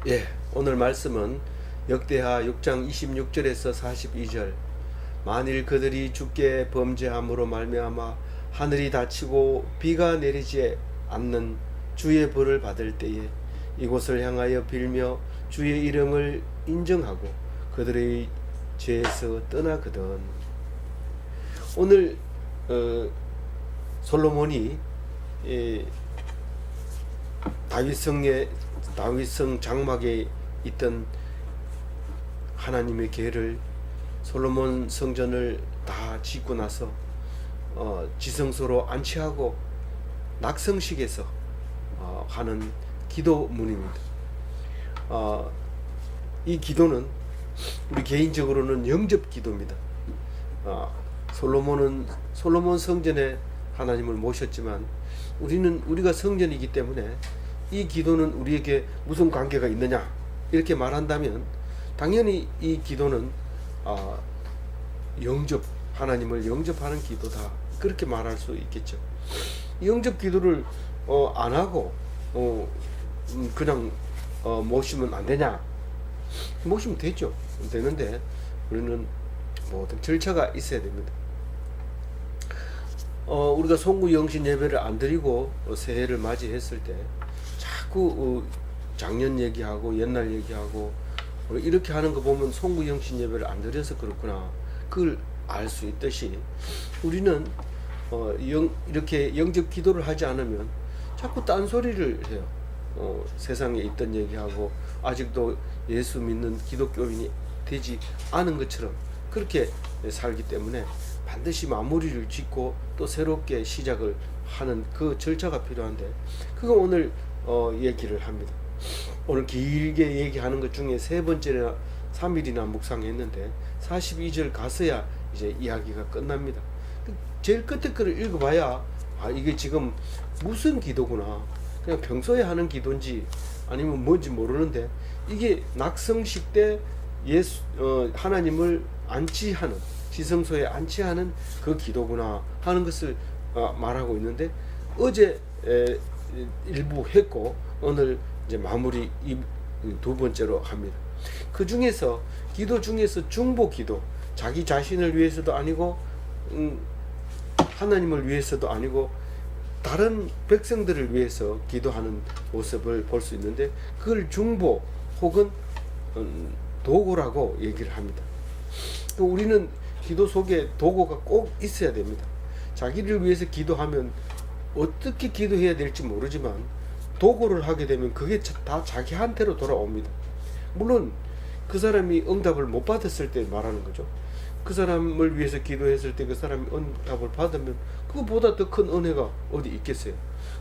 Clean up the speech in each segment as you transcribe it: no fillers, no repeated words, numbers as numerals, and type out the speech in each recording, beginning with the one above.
예, 오늘 말씀은 역대하 6장 26절에서 42절. 만일 그들이 주께 범죄함으로 말미암아 하늘이 닫히고 비가 내리지 않는 주의 벌을 받을 때에 이곳을 향하여 빌며 주의 이름을 인정하고 그들의 죄에서 떠나거든. 오늘 솔로몬이 다윗성 장막에 있던 하나님의 계를 솔로몬 성전을 다 짓고 나서 지성소로 안치하고 낙성식에서 하는 기도문입니다. 이 기도는 우리 개인적으로는 영접 기도입니다. 솔로몬 성전에 하나님을 모셨지만 우리가 성전이기 때문에 이 기도는 우리에게 무슨 관계가 있느냐 이렇게 말한다면 당연히 이 기도는 하나님을 영접하는 기도다 그렇게 말할 수 있겠죠. 영접 기도를 안 하고 그냥 모시면 안 되냐? 모시면 되죠. 되는데 우리는 모든 절차가 있어야 됩니다. 우리가 송구 영신 예배를 안 드리고 새해를 맞이했을 때 자꾸 작년 얘기하고 옛날 얘기하고 이렇게 하는 거 보면 송구 영신 예배를 안 드려서 그렇구나 그걸 알 수 있듯이 우리는 이렇게 영접 기도를 하지 않으면 자꾸 딴소리를 해요. 세상에 있던 얘기하고 아직도 예수 믿는 기독교인이 되지 않은 것처럼 그렇게 살기 때문에 반드시 마무리를 짓고 또 새롭게 시작을 하는 그 절차가 필요한데 그거 오늘 얘기를 합니다. 오늘 길게 얘기하는 것 중에 세 번째나 3일이나 묵상했는데 42절 가서야 이제 이야기가 끝납니다. 제일 끝에 거를 읽어봐야 이게 지금 무슨 기도구나, 그냥 평소에 하는 기도인지 아니면 뭔지 모르는데 이게 낙성식 때 하나님을 안치하는, 지성소에 안치하는 그 기도구나 하는 것을 말하고 있는데 어제 일부 했고 오늘 이제 마무리 두 번째로 합니다. 그 중에서 기도 중에서 중보 기도, 자기 자신을 위해서도 아니고 하나님을 위해서도 아니고 다른 백성들을 위해서 기도하는 모습을 볼 수 있는데 그걸 중보 혹은 도구라고 얘기를 합니다. 우리는 기도 속에 도구가 꼭 있어야 됩니다. 자기를 위해서 기도하면 어떻게 기도해야 될지 모르지만 도구를 하게 되면 그게 다 자기한테로 돌아옵니다. 물론 그 사람이 응답을 못 받았을 때 말하는 거죠. 그 사람을 위해서 기도했을 때 그 사람이 응답을 받으면 그거보다 더 큰 은혜가 어디 있겠어요.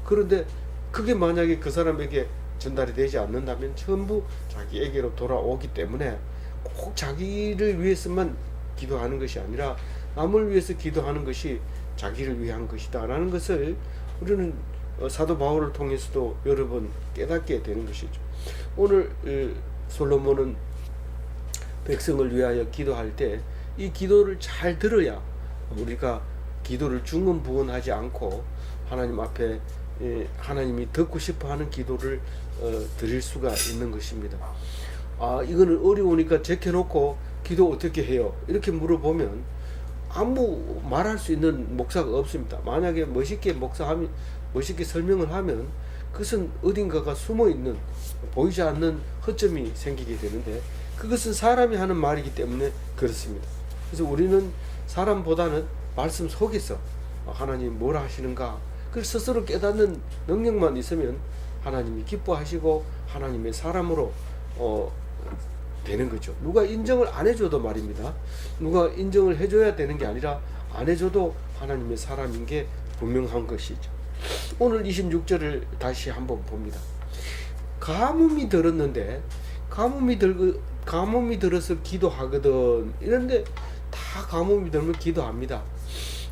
그런데 그게 만약에 그 사람에게 전달이 되지 않는다면 전부 자기에게로 돌아오기 때문에 꼭 자기를 위해서만 기도하는 것이 아니라 남을 위해서 기도하는 것이 자기를 위한 것이다 라는 것을 우리는 사도 바울을 통해서도 여러 번 깨닫게 되는 것이죠. 오늘 솔로몬은 백성을 위하여 기도할 때 이 기도를 잘 들어야 우리가 기도를 중언부언하지 않고 하나님 앞에 하나님이 듣고 싶어하는 기도를 드릴 수가 있는 것입니다. 이거는 어려우니까 제껴놓고 기도 어떻게 해요? 이렇게 물어보면 아무 말할 수 있는 목사가 없습니다. 만약에 멋있게 설명을 하면 그것은 어딘가가 숨어있는, 보이지 않는 허점이 생기게 되는데 그것은 사람이 하는 말이기 때문에 그렇습니다. 그래서 우리는 사람보다는 말씀 속에서 하나님 뭘 하시는가 그걸 스스로 깨닫는 능력만 있으면 하나님이 기뻐하시고 하나님의 사람으로 되는 거죠. 누가 인정을 안 해줘도 말입니다. 누가 인정을 해줘야 되는 게 아니라 안 해줘도 하나님의 사람인 게 분명한 것이죠. 오늘 26절을 다시 한번 봅니다. 가뭄이 들었는데 가뭄이 들어서 기도하거든. 이런데 다 가뭄이 들면 기도합니다.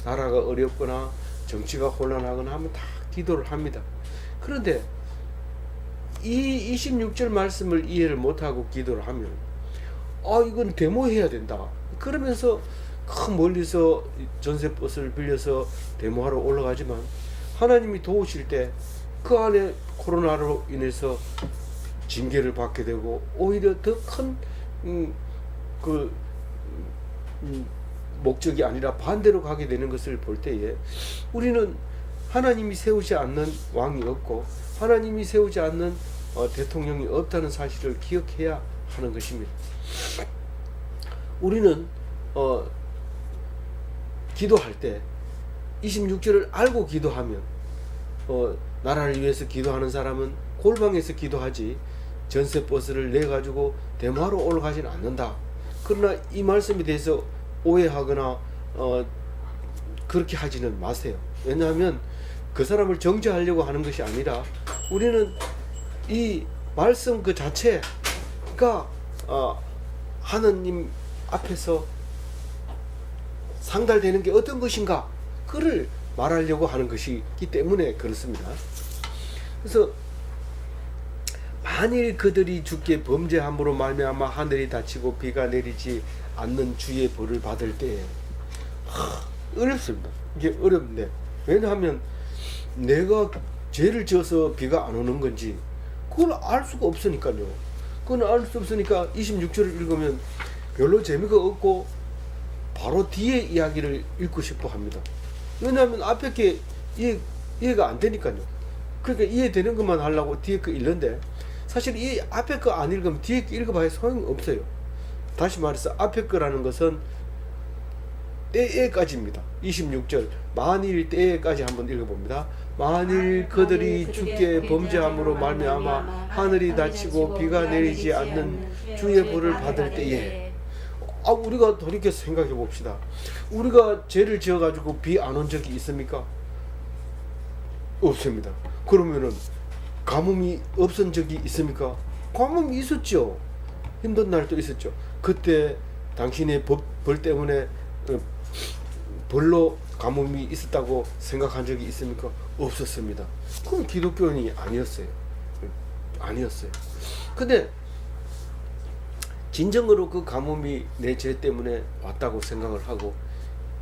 나라가 어렵거나 정치가 혼란하거나 하면 다 기도를 합니다. 그런데 이 26절 말씀을 이해를 못하고 기도를 하면 이건 데모해야 된다 그러면서 멀리서 전세버스를 빌려서 데모하러 올라가지만 하나님이 도우실 때 그 안에 코로나로 인해서 징계를 받게 되고 오히려 더 큰 목적이 아니라 반대로 가게 되는 것을 볼 때에 우리는 하나님이 세우지 않는 왕이 없고 하나님이 세우지 않는 대통령이 없다는 사실을 기억해야 하는 것입니다. 우리는 기도할 때 26절을 알고 기도하면 나라를 위해서 기도하는 사람은 골방에서 기도하지 전세버스를 내가지고 대마로 올라가지는 않는다. 그러나 이 말씀에 대해서 오해하거나 그렇게 하지는 마세요. 왜냐하면 그 사람을 정죄하려고 하는 것이 아니라 우리는 이 말씀 그 자체가 하느님 앞에서 상달되는 게 어떤 것인가 그를 말하려고 하는 것이기 때문에 그렇습니다. 그래서 만일 그들이 주께 범죄함으로 말미암아 하늘이 닫히고 비가 내리지 않는 주의 벌을 받을 때에 어렵습니다. 이게 어렵네. 왜냐하면 내가 죄를 지어서 비가 안 오는 건지 그걸 알 수가 없으니까요. 그건 알 수 없으니까 26절을 읽으면 별로 재미가 없고 바로 뒤에 이야기를 읽고 싶어 합니다. 왜냐하면 앞에 게 이해가 안 되니까요. 그러니까 이해되는 것만 하려고 뒤에 거 읽는데 사실 이 앞에 거 안 읽으면 뒤에 거 읽어봐야 소용이 없어요. 다시 말해서 앞에 거라는 것은 때에까지입니다. 26절 만일 때에까지 한번 읽어봅니다. 만일 그들이 주께 범죄함으로 말미암아 하늘이 닫히고 비가 내리지 않는 주의 벌을 받을 때에 우리가 돌이켜 생각해 봅시다. 우리가 죄를 지어 가지고 비 안 온 적이 있습니까? 없습니다. 그러면은 가뭄이 없은 적이 있습니까? 가뭄이 있었죠. 힘든 날도 있었죠. 그때 당신의 벌 때문에 벌로 가뭄이 있었다고 생각한 적이 있습니까? 없었습니다. 그건 기독교인이 아니었어요. 근데 진정으로 그 가뭄이 내 죄 때문에 왔다고 생각을 하고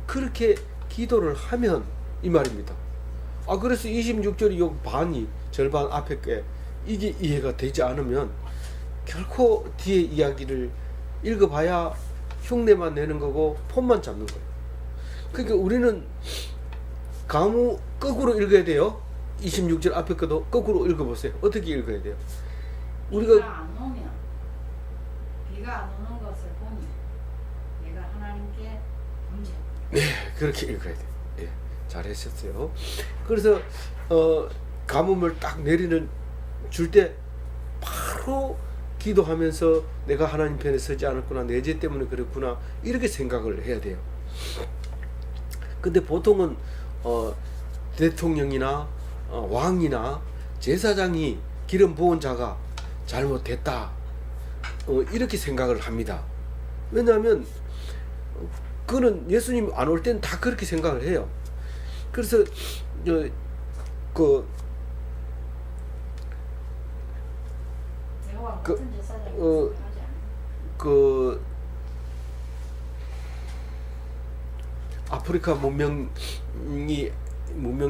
그렇게 기도를 하면 이 말입니다. 그래서 26절이 요 반이 절반 앞에 게 이게 이해가 되지 않으면 결코 뒤에 이야기를 읽어봐야 흉내만 내는 거고 폰만 잡는 거예요. 그러니까 우리는 가무 거꾸로 읽어야 돼요. 26절 앞에 거도 거꾸로 읽어보세요. 어떻게 읽어야 돼요? 비가 안 오면 비가 안 오는 것을 보니 내가 하나님께 범죄. 네, 그렇게 읽어야 돼요. 예, 잘하셨어요. 그래서 가뭄을 딱 내리는 줄 때 바로 기도하면서 내가 하나님 편에 서지 않았구나, 내 죄 때문에 그랬구나 이렇게 생각을 해야 돼요. 근데 보통은 대통령이나 왕이나 제사장이 기름 부은 자가 잘못됐다 이렇게 생각을 합니다. 왜냐하면 그는 예수님 안 올 때는 다 그렇게 생각을 해요. 그래서 아프리카 문명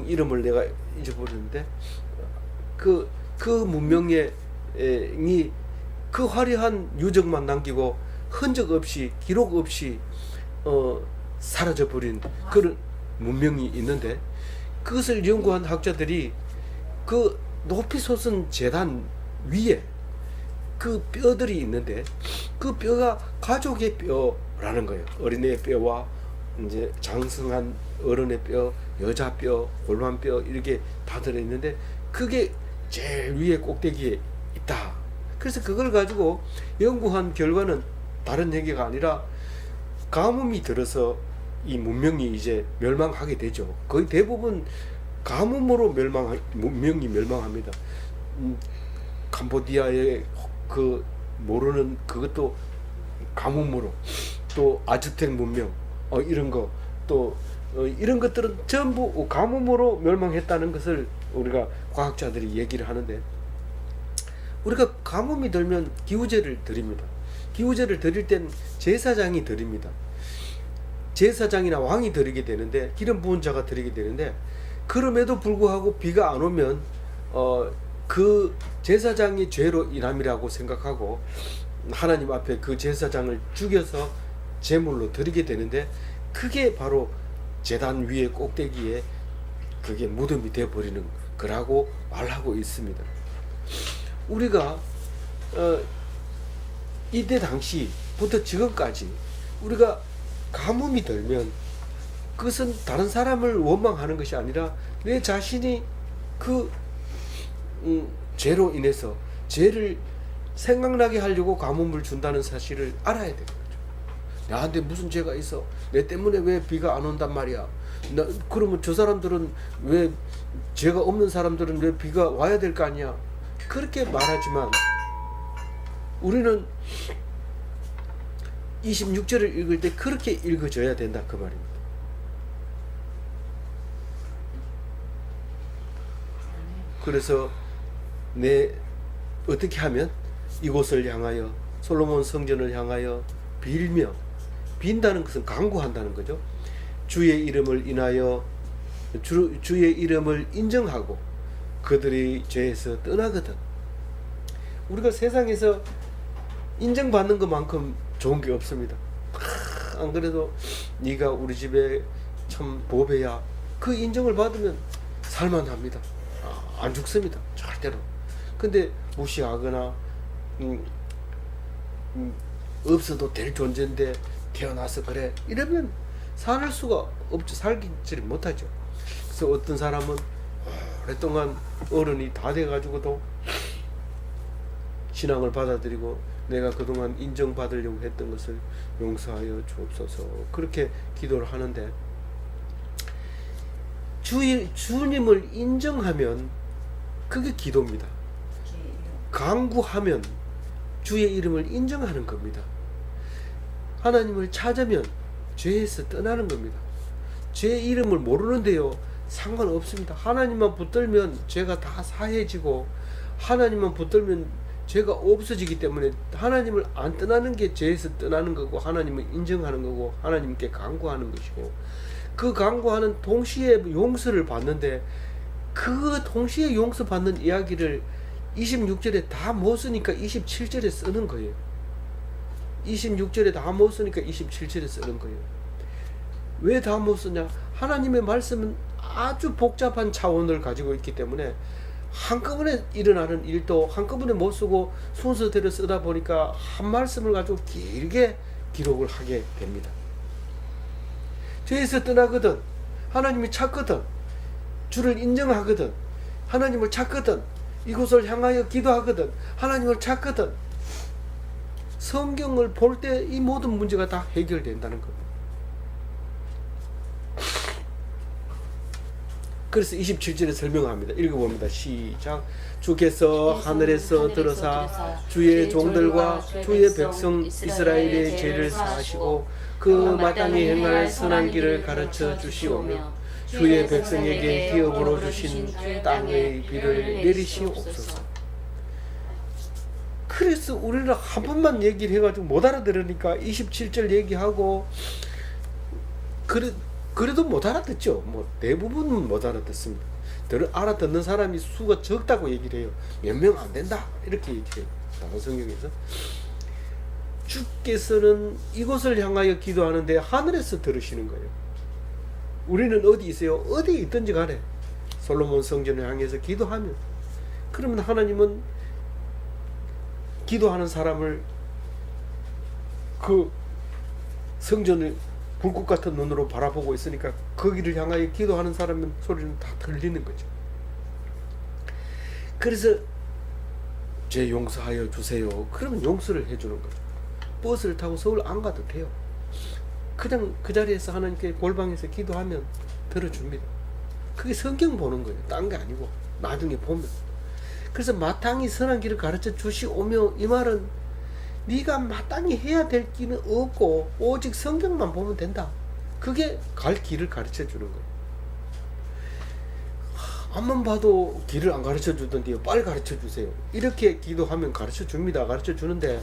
이름을 내가 잊어버렸는데 그 문명이 그 화려한 유적만 남기고 흔적 없이 기록 없이 사라져버린 그런 문명이 있는데 그것을 연구한 학자들이 그 높이 솟은 제단 위에 그 뼈들이 있는데 그 뼈가 가족의 뼈라는 거예요. 어린애의 뼈와 이제 장성한 어른의 뼈, 여자 뼈, 골반 뼈 이렇게 다 들어있는데 그게 제일 위에 꼭대기에 있다. 그래서 그걸 가지고 연구한 결과는 다른 얘기가 아니라 가뭄이 들어서 이 문명이 이제 멸망하게 되죠. 거의 대부분 가뭄으로 문명이 멸망합니다. 캄보디아의 그 모르는 그것도 가뭄으로, 또 아즈텍 문명 이런 거, 또 이런 것들은 전부 가뭄으로 멸망했다는 것을 우리가 과학자들이 얘기를 하는데, 우리가 가뭄이 들면 기우제를 드립니다. 기우제를 드릴 땐 제사장이 드립니다. 제사장이나 왕이 드리게 되는데, 기름 부은 자가 드리게 되는데, 그럼에도 불구하고 비가 안 오면 그 제사장이 죄로 인함이라고 생각하고 하나님 앞에 그 제사장을 죽여서 제물로 드리게 되는데, 그게 바로 제단 위에 꼭대기에 그게 무덤이 되어 버리는 거라고 말하고 있습니다. 우리가 이때 당시부터 지금까지 우리가 가뭄이 들면 그것은 다른 사람을 원망하는 것이 아니라 내 자신이 그 죄로 인해서 죄를 생각나게 하려고 가뭄을 준다는 사실을 알아야 되는 거죠. 나한테 무슨 죄가 있어? 내 때문에 왜 비가 안 온단 말이야? 그러면 저 사람들은 왜, 죄가 없는 사람들은 왜 비가 와야 될 거 아니야? 그렇게 말하지만 우리는 26절을 읽을 때 그렇게 읽어줘야 된다, 그 말입니다. 그래서 어떻게 하면 이곳을 향하여, 솔로몬 성전을 향하여 빌며, 빈다는 것은 간구한다는 거죠. 주의 이름을 인하여 주의 이름을 인정하고 그들이 죄에서 떠나거든. 우리가 세상에서 인정받는 것만큼 좋은 게 없습니다. 안 그래도 네가 우리 집에 참 보배야, 그 인정을 받으면 살만합니다. 안 죽습니다, 절대로. 근데 무시하거나 없어도 될 존재인데 태어나서 그래 이러면 살 수가 없죠. 살기를 못하죠. 그래서 어떤 사람은 오랫동안 어른이 다 돼가지고도 신앙을 받아들이고 내가 그동안 인정받으려고 했던 것을 용서하여 주옵소서, 그렇게 기도를 하는데, 주님을 인정하면 그게 기도입니다. 간구하면 주의 이름을 인정하는 겁니다. 하나님을 찾으면 죄에서 떠나는 겁니다. 죄 이름을 모르는데요, 상관없습니다. 하나님만 붙들면 죄가 다 사해지고, 하나님만 붙들면 죄가 없어지기 때문에 하나님을 안 떠나는 게 죄에서 떠나는 거고, 하나님을 인정하는 거고, 하나님께 간구하는 것이고, 그 간구하는 동시에 용서를 받는데, 그 동시에 용서받는 이야기를 26절에 다 못 쓰니까 27절에 쓰는 거예요. 26절에 다 못 쓰니까 27절에 쓰는 거예요. 왜 다 못 쓰냐? 하나님의 말씀은 아주 복잡한 차원을 가지고 있기 때문에 한꺼번에 일어나는 일도 한꺼번에 못 쓰고 순서대로 쓰다 보니까 한 말씀을 가지고 길게 기록을 하게 됩니다. 죄에서 떠나거든, 하나님이 찾거든, 주를 인정하거든, 하나님을 찾거든, 이곳을 향하여 기도하거든, 하나님을 찾거든, 성경을 볼 때 이 모든 문제가 다 해결된다는 겁니다. 그래서 27절에 설명합니다. 읽어봅니다. 시작. 주께서 하늘에서 들어사 주의 종들과 주의 백성 이스라엘의 죄를 사하시고 그 마땅히 행할 선한 길을 가르쳐 주시오며 주의 백성에게 기업으로 주신 땅의 비를 내리시옵소서. 그래서 우리는 한 번만 얘기를 해가지고 못 알아들으니까 27절 얘기하고 그래도 못 알아듣죠. 뭐 대부분은 못 알아듣습니다. 알아듣는 사람이 수가 적다고 얘기를 해요. 몇 명 안 된다 이렇게 얘기해요. 다른 성경에서. 주께서는 이곳을 향하여 기도하는데 하늘에서 들으시는 거예요. 우리는 어디 있어요? 어디 있든지 간에 솔로몬 성전을 향해서 기도하면, 그러면 하나님은 기도하는 사람을 그 성전을 불꽃 같은 눈으로 바라보고 있으니까 거기를 향하여 기도하는 사람은 소리는 다 들리는 거죠. 그래서 죄 용서하여 주세요. 그러면 용서를 해주는 거죠. 버스를 타고 서울 안 가도 돼요. 그냥 그 자리에서 하나님께 골방에서 기도하면 들어줍니다. 그게 성경 보는 거예요. 딴 게 아니고 나중에 보면. 그래서 마땅히 선한 길을 가르쳐 주시오며, 이 말은 네가 마땅히 해야 될 길은 없고 오직 성경만 보면 된다. 그게 갈 길을 가르쳐 주는 거예요. 앞만 봐도 길을 안 가르쳐 주던데요, 빨리 가르쳐 주세요. 이렇게 기도하면 가르쳐 줍니다. 가르쳐 주는데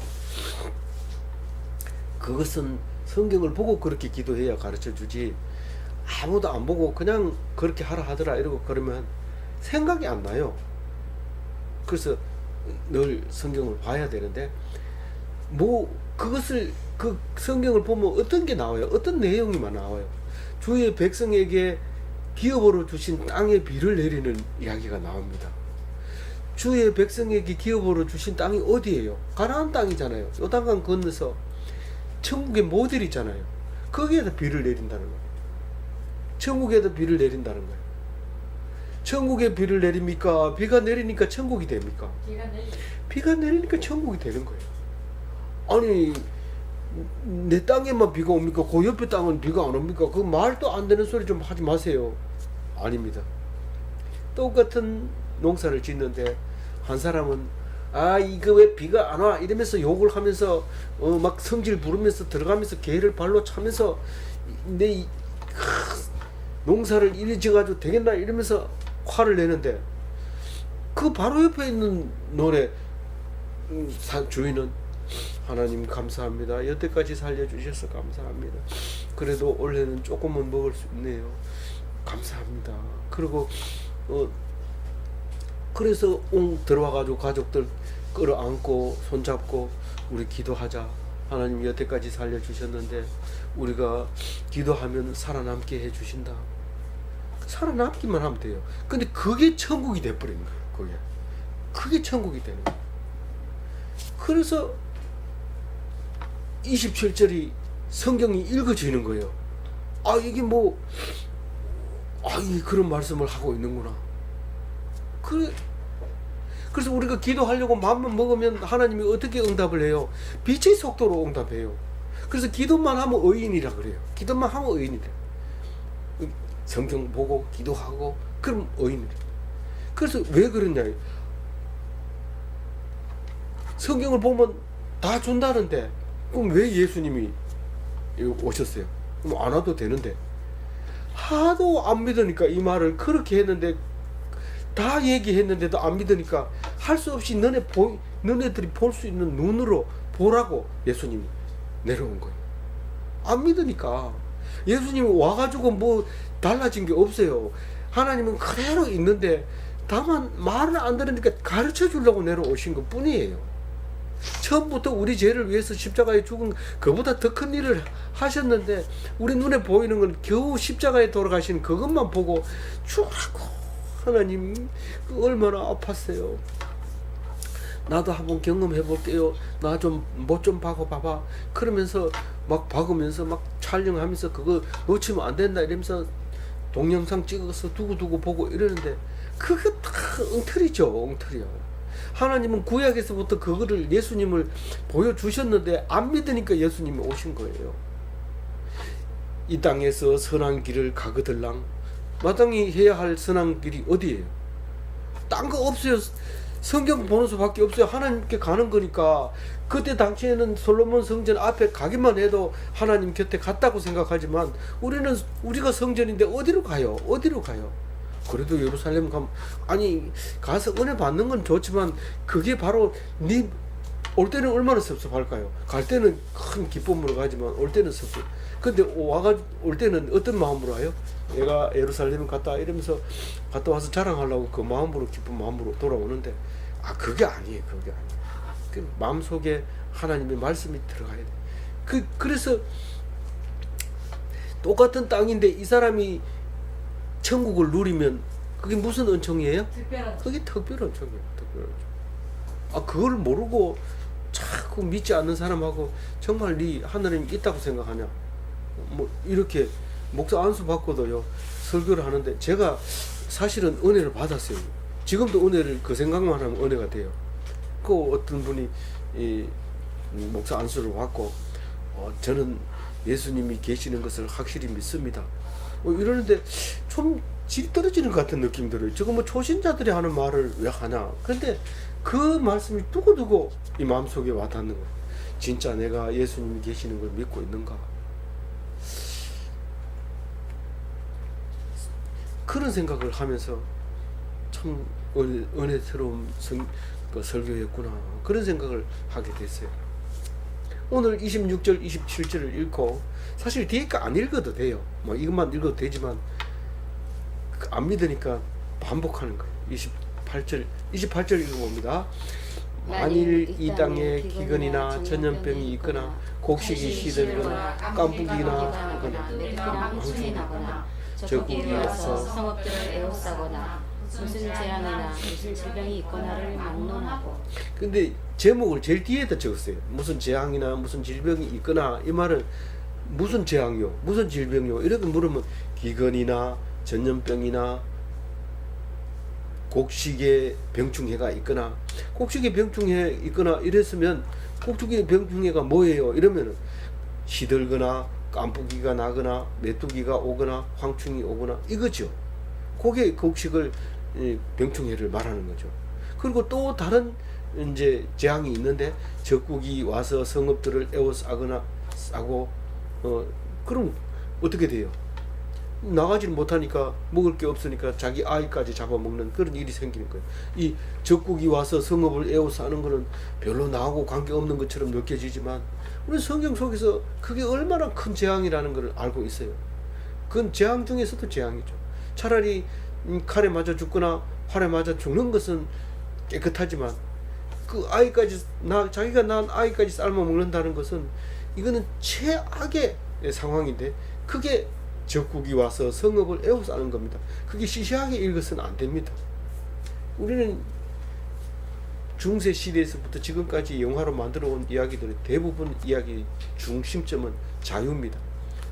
그것은 성경을 보고 그렇게 기도해야 가르쳐 주지, 아무도 안 보고 그냥 그렇게 하라 하더라 이러고 그러면 생각이 안 나요. 그래서 늘 성경을 봐야 되는데 뭐 그것을 그 성경을 보면 어떤 게 나와요? 어떤 내용이만 나와요? 주의 백성에게 기업으로 주신 땅의 비를 내리는 이야기가 나옵니다. 주의 백성에게 기업으로 주신 땅이 어디예요? 가나안 땅이잖아요. 요단강 건너서 천국의 모델이잖아요. 거기에다 비를 내린다는 거예요. 천국에다 비를 내린다는 거예요. 천국에 비를 내립니까? 비가 내리니까 천국이 됩니까? 비가 내리니까 천국이 되는 거예요. 아니 내 땅에만 비가 옵니까? 그 옆에 땅은 비가 안 옵니까? 그 말도 안 되는 소리 좀 하지 마세요. 아닙니다. 똑같은 농사를 짓는데 한 사람은 아 이거 왜 비가 안 와? 이러면서 욕을 하면서 막 성질 부르면서 들어가면서 개를 발로 차면서 내 농사를 이리 지어가지고 되겠나 이러면서 화를 내는데 그 바로 옆에 있는 노래 주인은 하나님 감사합니다. 여태까지 살려주셔서 감사합니다. 그래도 올해는 조금은 먹을 수 있네요. 감사합니다. 그리고 그래서 들어와가지고 가족들 끌어안고 손잡고 우리 기도하자. 하나님 여태까지 살려주셨는데 우리가 기도하면 살아남게 해주신다. 살아남기만 하면 돼요. 근데 그게 천국이 돼버린 거예요. 그게 천국이 되는 거예요. 그래서 27절이 성경이 읽어지는 거예요. 아 이게 뭐 그런 말씀을 하고 있는구나. 그래서 우리가 기도하려고 마음만 먹으면 하나님이 어떻게 응답을 해요? 빛의 속도로 응답해요. 그래서 기도만 하면 의인이라 그래요. 기도만 하면 의인이래. 성경 보고 기도하고 그럼 의인이래. 그래서 왜 그러냐? 성경을 보면 다 준다는데 그럼 왜 예수님이 오셨어요? 그럼 안 와도 되는데 하도 안 믿으니까 이 말을 그렇게 했는데 다 얘기했는데도 안 믿으니까 할 수 없이 너네들이 볼 수 있는 눈으로 보라고 예수님이 내려온 거예요. 안 믿으니까 예수님이 와가지고 뭐 달라진 게 없어요. 하나님은 그대로 있는데 다만 말을 안 들으니까 가르쳐 주려고 내려오신 것 뿐이에요. 처음부터 우리 죄를 위해서 십자가에 죽은 그보다 더 큰 일을 하셨는데 우리 눈에 보이는 건 겨우 십자가에 돌아가신 그것만 보고 죽으라고. 하나님 얼마나 아팠어요. 나도 한번 경험해 볼게요. 나 좀 못 좀 봐봐. 그러면서 막 박으면서 막 촬영하면서 그거 놓치면 안 된다 이러면서 동영상 찍어서 두고 보고 이러는데 그거 다 엉터리죠. 엉터리야. 하나님은 구약에서부터 그거를 예수님을 보여주셨는데 안 믿으니까 예수님이 오신 거예요. 이 땅에서 선한 길을 가거들랑 마땅히 해야 할 선한 길이 어디예요? 딴 거 없어요. 성경 보는 수밖에 없어요. 하나님께 가는 거니까. 그때 당시에는 솔로몬 성전 앞에 가기만 해도 하나님 곁에 갔다고 생각하지만 우리가 성전인데 어디로 가요? 그래도 예루살렘 가면 가서 은혜 받는 건 좋지만 그게 바로 올 때는 얼마나 섭섭할까요? 갈 때는 큰 기쁨으로 가지만 올 때는 섭섭. 근데 올 때는 어떤 마음으로 와요? 내가 예루살렘 갔다 이러면서 갔다 와서 자랑하려고 그 마음으로 기쁜 마음으로 돌아오는데 그게 아니에요. 그 마음속에 하나님의 말씀이 들어가야 돼. 그래서 똑같은 땅인데 이 사람이 천국을 누리면 그게 무슨 은총이에요? 그게 특별한 은총이에요. 특별한 은총. 그걸 모르고 자꾸 믿지 않는 사람하고 정말 네 하나님이 있다고 생각하냐? 뭐 이렇게 목사 안수 받고도요 설교를 하는데 제가 사실은 은혜를 받았어요. 지금도 은혜를 그 생각만 하면 은혜가 돼요. 그 어떤 분이 이 목사 안수를 받고 저는 예수님이 계시는 것을 확실히 믿습니다. 이러는데 좀 질 떨어지는 것 같은 느낌 들어요. 지금 뭐 초신자들이 하는 말을 왜 하냐? 근데 그 말씀이 두고두고 이 마음속에 와닿는 거예요. 진짜 내가 예수님이 계시는 걸 믿고 있는가? 그런 생각을 하면서 참 은혜스러운 설교였구나. 그런 생각을 하게 됐어요. 오늘 26절, 27절을 읽고 사실 뒤에 거 안 읽어도 돼요. 이것만 읽어도 되지만 안 믿으니까 반복하는 거예요. 28절 읽어봅니다. 만일 이 땅에 기근이나 전염병이 있거나 곡식이 시들거나 깐부기나 하거나 망신이 나거나 적국이 와서 성읍들을 에워싸거나 무슨 재앙이나 무슨 질병이 있거나를 막론하고. 근데 제목을 제일 뒤에다 적었어요. 무슨 재앙이나 무슨 질병이 있거나. 이 말은 무슨 재앙이요? 무슨 질병이요? 이렇게 물으면 기근이나 전염병이나 곡식에 병충해가 있거나, 곡식에 병충해 있거나 이랬으면 곡식에 병충해가 뭐예요? 이러면 시들거나 깐부기가 나거나 메뚜기가 오거나 황충이 오거나 이거죠. 그게 곡식을 병충해를 말하는 거죠. 그리고 또 다른 이제 재앙이 있는데 적국이 와서 성읍들을 에워싸거나 싸고 그럼 어떻게 돼요? 나가지를 못하니까 먹을 게 없으니까 자기 아이까지 잡아먹는 그런 일이 생기는 거예요. 이 적국이 와서 성읍을 에워싸는 거는 별로 나하고 관계없는 것처럼 느껴지지만 우리 성경 속에서 그게 얼마나 큰 재앙이라는 걸 알고 있어요. 그건 재앙 중에서도 재앙이죠. 차라리 칼에 맞아 죽거나 활에 맞아 죽는 것은 깨끗하지만 그 아이까지 자기가 낳은 아이까지 삶아 먹는다는 것은 이거는 최악의 상황인데 그게 적국이 와서 성읍을 에워싸는 겁니다. 그게 시시하게 읽어서는 안 됩니다. 우리는 중세 시대에서부터 지금까지 영화로 만들어 온 이야기들의 대부분 이야기 중심점은 자유입니다.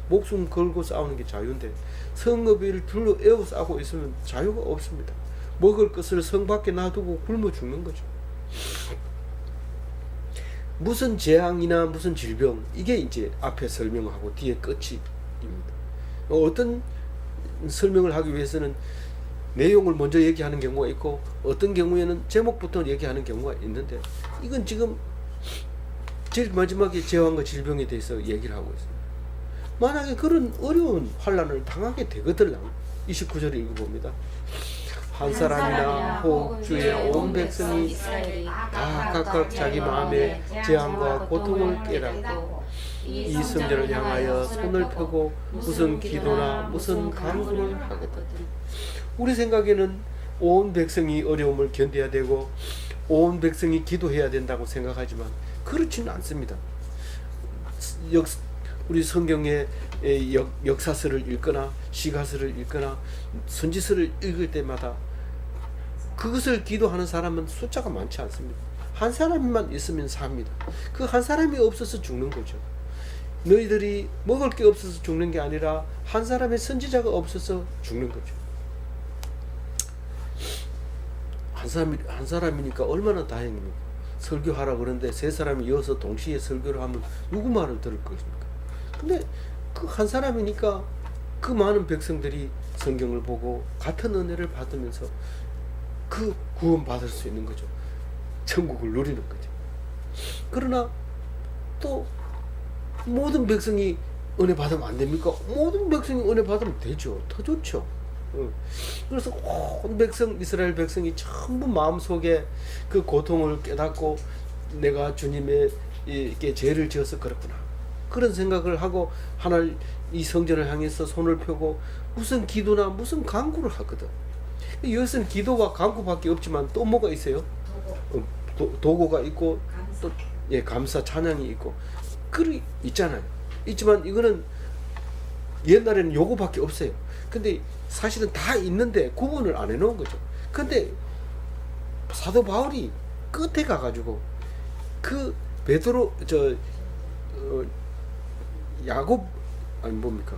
목숨 걸고 싸우는 게 자유인데 성읍을 둘러 에워싸고 있으면 자유가 없습니다. 먹을 것을 성 밖에 놔두고 굶어 죽는 거죠. 무슨 재앙이나 무슨 질병, 이게 이제 앞에 설명하고 뒤에 끝입니다. 어떤 설명을 하기 위해서는 내용을 먼저 얘기하는 경우가 있고 어떤 경우에는 제목부터 얘기하는 경우가 있는데 이건 지금 제일 마지막에 재앙과 질병에 대해서 얘기를 하고 있습니다. 만약에 그런 어려운 환난을 당하게 되거든 29절을 읽어봅니다. 한 사람이나 혹 주의 온 백성이 다 각각 자기 마음의 재앙과 고통을 깨닫고 이 성전을 향하여 손을 펴고 무슨 기도나 무슨 간구를 하거든. 우리 생각에는 온 백성이 어려움을 견뎌야 되고 온 백성이 기도해야 된다고 생각하지만 그렇지는 않습니다. 우리 성경의 역사서를 읽거나 시가서를 읽거나 선지서를 읽을 때마다 그것을 기도하는 사람은 숫자가 많지 않습니다. 한 사람만 있으면 삽니다. 그 한 사람이 없어서 죽는 거죠. 너희들이 먹을 게 없어서 죽는 게 아니라 한 사람의 선지자가 없어서 죽는 거죠. 한 사람이니까 얼마나 다행입니까? 설교하라 그러는데 세 사람이 이어서 동시에 설교를 하면 누구 말을 들을 것입니까? 근데 그 한 사람이니까 그 많은 백성들이 성경을 보고 같은 은혜를 받으면서 그 구원 받을 수 있는 거죠. 천국을 누리는 거죠. 그러나 또 모든 백성이 은혜 받으면 안 됩니까? 모든 백성이 은혜 받으면 되죠. 더 좋죠. 그래서 온 백성, 이스라엘 백성이 전부 마음속에 그 고통을 깨닫고 내가 주님에게 죄를 지어서 그렇구나 그런 생각을 하고 하나님 이 성전을 향해서 손을 펴고 무슨 기도나 무슨 간구를 하거든. 이것은 기도와 간구밖에 없지만 또 뭐가 있어요? 도고가 있고 또 감사 찬양이 있고 그리 있잖아요. 있지만 이거는 옛날에는 요거밖에 없어요. 근데 사실은 다 있는데 구분을 안 해놓은 거죠. 근데 사도 바울이 끝에 가가지고 그 베드로 야곱 아니 뭡니까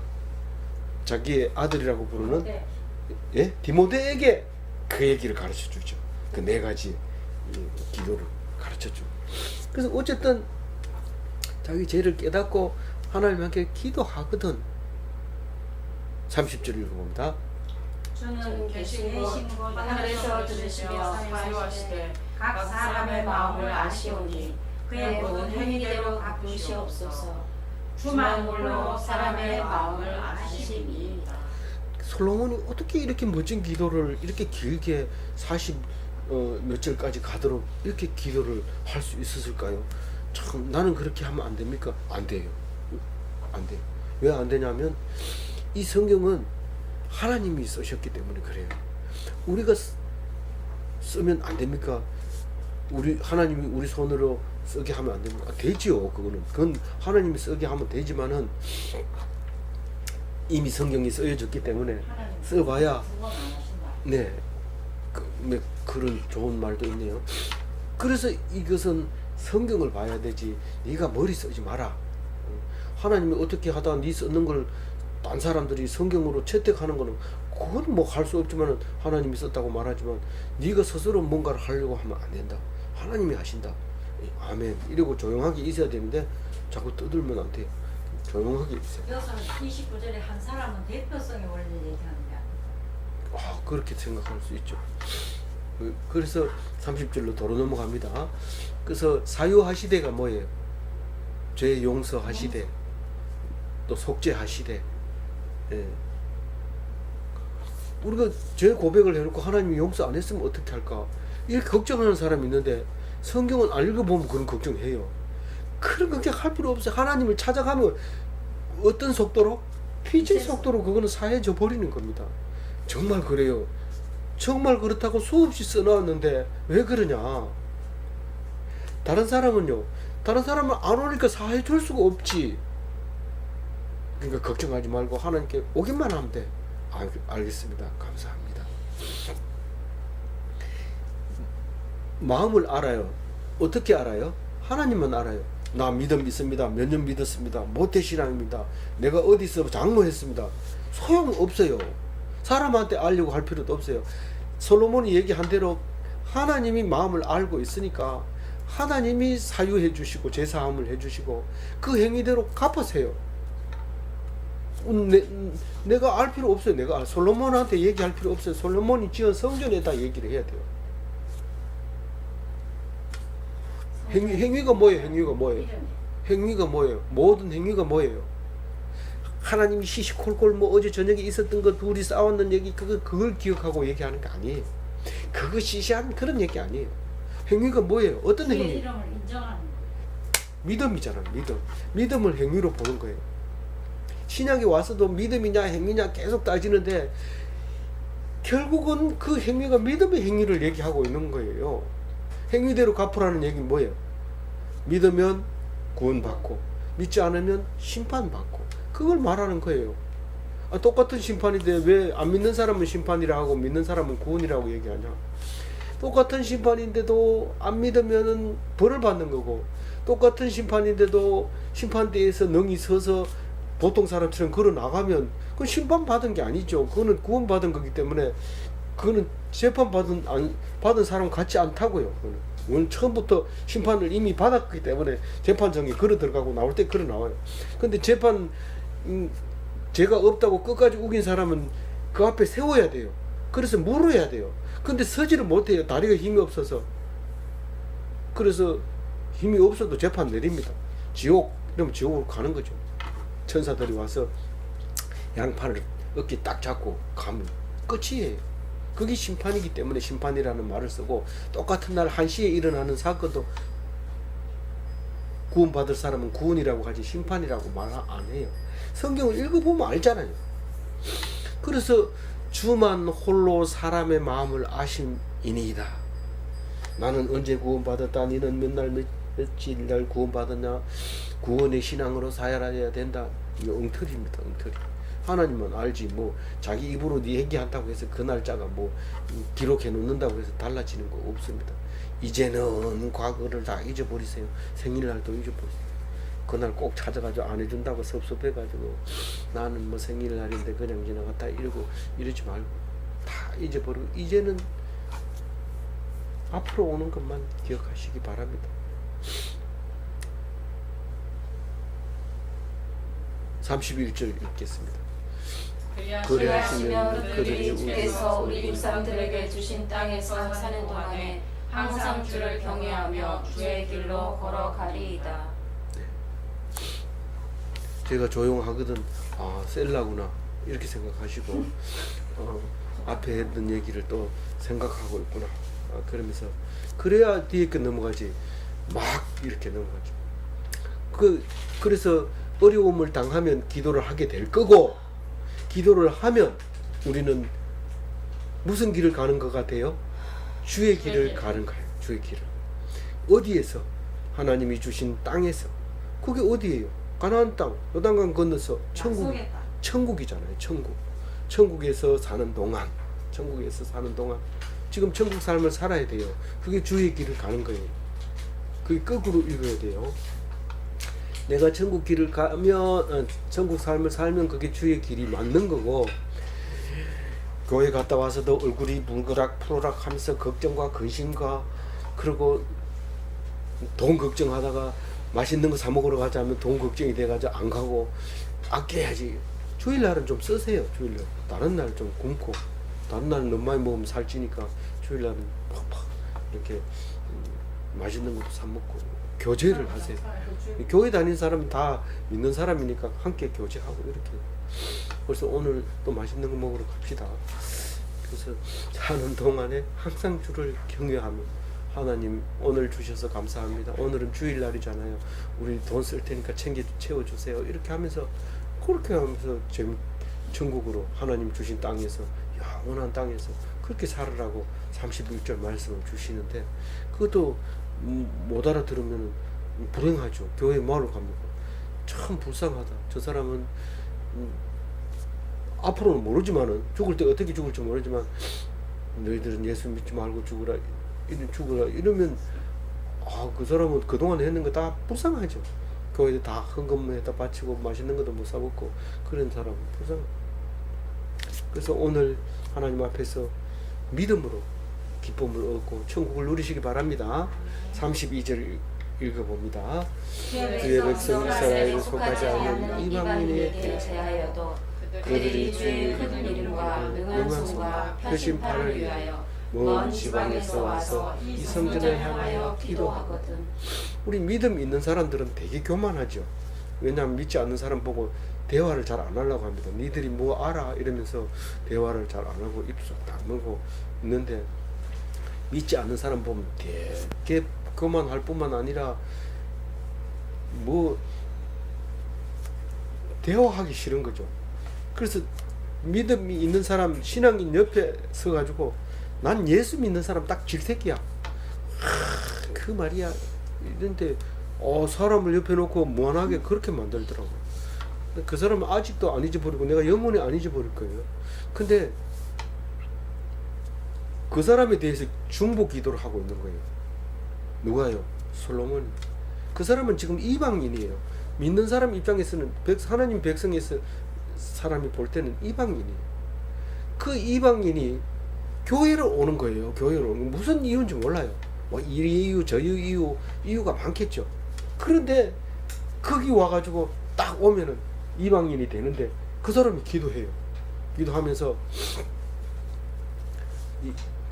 자기의 아들이라고 부르는 디모데에게 그 얘기를 가르쳐 주죠. 그 네 가지 기도를 가르쳐 주. 그래서 어쨌든 자기 죄를 깨닫고 하나님께 기도하거든. 30절 읽어봅니다. 주는 계신 곳 하늘에서 들으시며 사유하시되 각 사람의 마음을 아시오니 그의 모든 행위대로 갚으시옵소서. 주만 홀로 사람의 마음을 아시니이다. 솔로몬이 어떻게 이렇게 멋진 기도를 이렇게 길게 40 몇 절까지 가도록 이렇게 기도를 할 수 있었을까요? 참 나는 그렇게 하면 안 됩니까? 안 돼요. 안 돼요. 왜 안 되냐면 이 성경은 하나님이 쓰셨기 때문에 그래요. 우리가 쓰면 안 됩니까? 우리 하나님이 우리 손으로 쓰게 하면 안 됩니까? 되지요. 그건 하나님이 쓰게 하면 되지만은 이미 성경이 쓰여졌기 때문에 하나님 써봐야 두번 안 하신다. 네 그런 좋은 말도 있네요. 그래서 이것은 성경을 봐야 되지. 네가 머리 쓰지 마라. 하나님이 어떻게 하다 네 쓰는 걸 딴 사람들이 성경으로 채택하는 거는 그건 뭐 할 수 없지만 하나님이 썼다고 말하지만 네가 스스로 뭔가를 하려고 하면 안 된다. 하나님이 하신다. 아멘. 이러고 조용하게 있어야 되는데 자꾸 떠들면 안 돼요. 조용하게 있어요. 여기서 29절에 한 사람은 대표성의 원리를 얘기합니다. 그렇게 생각할 수 있죠. 그래서 30절로 도로 넘어갑니다. 그래서 사유하시되가 뭐예요? 죄 용서하시되 또 속죄하시되. 예. 우리가 죄 고백을 해놓고 하나님이 용서 안 했으면 어떻게 할까? 이렇게 걱정하는 사람이 있는데 성경은 안 읽어보면 그런 걱정해요. 그런 걱정할 필요 없어요. 하나님을 찾아가면 어떤 속도로? 빛의 속도로 그거는 사해져 버리는 겁니다. 정말 그래요. 정말 그렇다고 수없이 써놨는데 왜 그러냐? 다른 사람은요. 다른 사람은 안 오니까 사해줄 수가 없지. 그러니까 걱정하지 말고 하나님께 오기만 하면 돼. 알겠습니다. 감사합니다. 마음을 알아요. 어떻게 알아요? 하나님만 알아요. 나 믿음 있습니다. 몇 년 믿었습니다. 모태신앙입니다. 내가 어디서 장로했습니다. 소용없어요. 사람한테 알려고 할 필요도 없어요. 솔로몬이 얘기한 대로 하나님이 마음을 알고 있으니까 하나님이 사유해 주시고 제사함을 해 주시고 그 행위대로 갚으세요. 내가 알 필요 없어요. 내가 솔로몬한테 얘기할 필요 없어요. 솔로몬이 지은 성전에다 얘기를 해야 돼요. 행위가 뭐예요? 행위가 뭐예요? 모든 행위가 뭐예요? 하나님이 시시콜콜 뭐 어제 저녁에 있었던 거 둘이 싸웠는 얘기 그걸 기억하고 얘기하는 게 아니에요. 그거 시시한 그런 얘기 아니에요. 행위가 뭐예요? 어떤 주의 행위? 이름을 인정하는 거예요. 믿음이잖아요. 믿음을 행위로 보는 거예요. 신약에 와서도 믿음이냐 행위냐 계속 따지는데 결국은 그 행위가 믿음의 행위를 얘기하고 있는 거예요. 행위대로 갚으라는 얘기는 뭐예요? 믿으면 구원받고 믿지 않으면 심판받고 그걸 말하는 거예요. 똑같은 심판인데 왜 안 믿는 사람은 심판이라 하고 믿는 사람은 구원이라고 얘기하냐? 똑같은 심판인데도 안 믿으면 벌을 받는 거고 똑같은 심판인데도 심판대에서 능히 서서 보통 사람처럼 걸어 나가면 그건 심판받은 게 아니죠. 그거는 구원받은 거기 때문에 그거는 재판받은 사람 같지 않다고요. 그거는 오늘 처음부터 심판을 이미 받았기 때문에 재판정에 걸어 들어가고 나올 때 걸어 나와요. 근데 재판 죄가 없다고 끝까지 우긴 사람은 그 앞에 세워야 돼요. 그래서 물어야 돼요. 근데 서지를 못해요. 다리가 힘이 없어서. 그래서 힘이 없어도 재판 내립니다. 지옥 이러면 지옥으로 가는 거죠. 천사들이 와서 양팔을 어깨 딱 잡고 가면 끝이에요. 그게 심판이기 때문에 심판이라는 말을 쓰고 똑같은 날 1시에 일어나는 사건도 구원받을 사람은 구원이라고 하지 심판이라고 말 안 해요. 성경을 읽어보면 알잖아요. 그래서 주만 홀로 사람의 마음을 아심이니이다. 나는 언제 구원받았다. 너는 몇 날 며칠 날 구원받았냐. 구원의 신앙으로 살아야 된다. 이거 엉터리입니다. 엉터리. 하나님은 알지. 뭐 자기 입으로 네 얘기한다고 해서 그 날짜가 뭐 기록해 놓는다고 해서 달라지는 거 없습니다. 이제는 과거를 다 잊어버리세요. 생일날도 잊어버리세요. 그날 꼭 찾아가지고 안 해준다고 섭섭해가지고 나는 뭐 생일날인데 그냥 지나갔다 이러지 말고 다 잊어버리고 이제는 앞으로 오는 것만 기억하시기 바랍니다. 31절 읽겠습니다. 그리하시면 그들이 주께서 우리 조상들에게 주신 땅에서 사는 동안에 항상 주를 경외하며 주의 길로 걸어가리이다. 제가 조용하거든. 셀라구나 이렇게 생각하시고 앞에 했던 얘기를 또 생각하고 있구나. 그러면서 그래야 뒤에 거 넘어가지. 막 이렇게 넘어가죠. 그래서 어려움을 당하면 기도를 하게 될 거고 기도를 하면 우리는 무슨 길을 가는 것 같아요? 주의 길을 가는 거예요. 주의 길을. 어디에서? 하나님이 주신 땅에서. 그게 어디예요? 가나안 땅, 요단강 건너서 천국, 약속의 땅. 천국이잖아요. 천국. 천국에서 사는 동안, 천국에서 사는 동안 지금 천국 삶을 살아야 돼요. 그게 주의 길을 가는 거예요. 그게 거꾸로 읽어야 돼요. 내가 천국 길을 가면, 천국 삶을 살면 그게 주의 길이 맞는 거고, 교회 갔다 와서도 얼굴이 물그락 푸르락 하면서 걱정과 근심과, 그리고 돈 걱정하다가 맛있는 거 사 먹으러 가자 하면 돈 걱정이 돼가지고 안 가고, 아껴야지. 주일날은 좀 쓰세요. 주일날. 다른 날 좀 굶고, 다른 날은 너무 많이 먹으면 살찌니까 주일날은 팍팍 이렇게 맛있는 것도 사 먹고 교제를 하세요. 교회 다니는 사람은 다 믿는 사람이니까 함께 교제하고 이렇게. 그래서 오늘 또 맛있는 거 먹으러 갑시다. 그래서 사는 동안에 항상 주를 경외하며, 하나님 오늘 주셔서 감사합니다. 오늘은 주일날이잖아요. 우리 돈 쓸 테니까 채워주세요. 이렇게 하면서, 그렇게 하면서 천국으로 하나님 주신 땅에서, 영원한 땅에서 그렇게 살으라고 31절 말씀을 주시는데, 그것도 못 알아들으면 불행하죠. 교회 뭐하러 갑니까? 참 불쌍하다. 저 사람은 앞으로는 모르지만은, 죽을 때 어떻게 죽을지 모르지만, 너희들은 예수 믿지 말고 죽으라 이러면, 그 사람은 그동안 했는 거 다 불쌍하죠. 교회에 다 헌금에다 바치고 맛있는 것도 못 사 먹고 그런 사람은 불쌍해. 그래서 오늘 하나님 앞에서 믿음으로 기쁨을 얻고 천국을 누리시기 바랍니다. 32절 읽어봅니다. 주의 백성 이스라엘에 속하지 않은 이방인에게 제하여도 그들이 주의 큰 이름과 능한 손과 표심판을 위하여 먼 지방에서 와서 이 성전을 향하여 기도하거든. 우리 믿음 있는 사람들은 되게 교만하죠. 왜냐하면 믿지 않는 사람 보고 대화를 잘 안 하려고 합니다. 니들이 뭐 알아? 이러면서 대화를 잘 안 하고 입술 다물고 있는데, 믿지 않는 사람 보면 되게 교만할 뿐만 아니라 뭐 대화하기 싫은 거죠. 그래서 믿음이 있는 사람, 신앙인 옆에 서가지고 난 예수 믿는 사람 딱 질색이야. 그 말이야. 이런데 사람을 옆에 놓고 무한하게 그렇게 만들더라고. 그 사람은 아직도 안 잊어버리고 내가 영원히 안 잊어버릴 거예요. 근데 그 사람에 대해서 중보 기도를 하고 있는 거예요. 누가요? 솔로몬이. 그 사람은 지금 이방인이에요. 믿는 사람 입장에서는, 하나님 백성에서 사람이 볼 때는 이방인이에요. 그 이방인이 교회를 오는 거예요. 교회를 오는 거. 무슨 이유인지 몰라요. 뭐 이 이유 저 이유가 많겠죠. 그런데 거기 와가지고 딱 오면은 이방인이 되는데, 그 사람이 기도해요. 기도하면서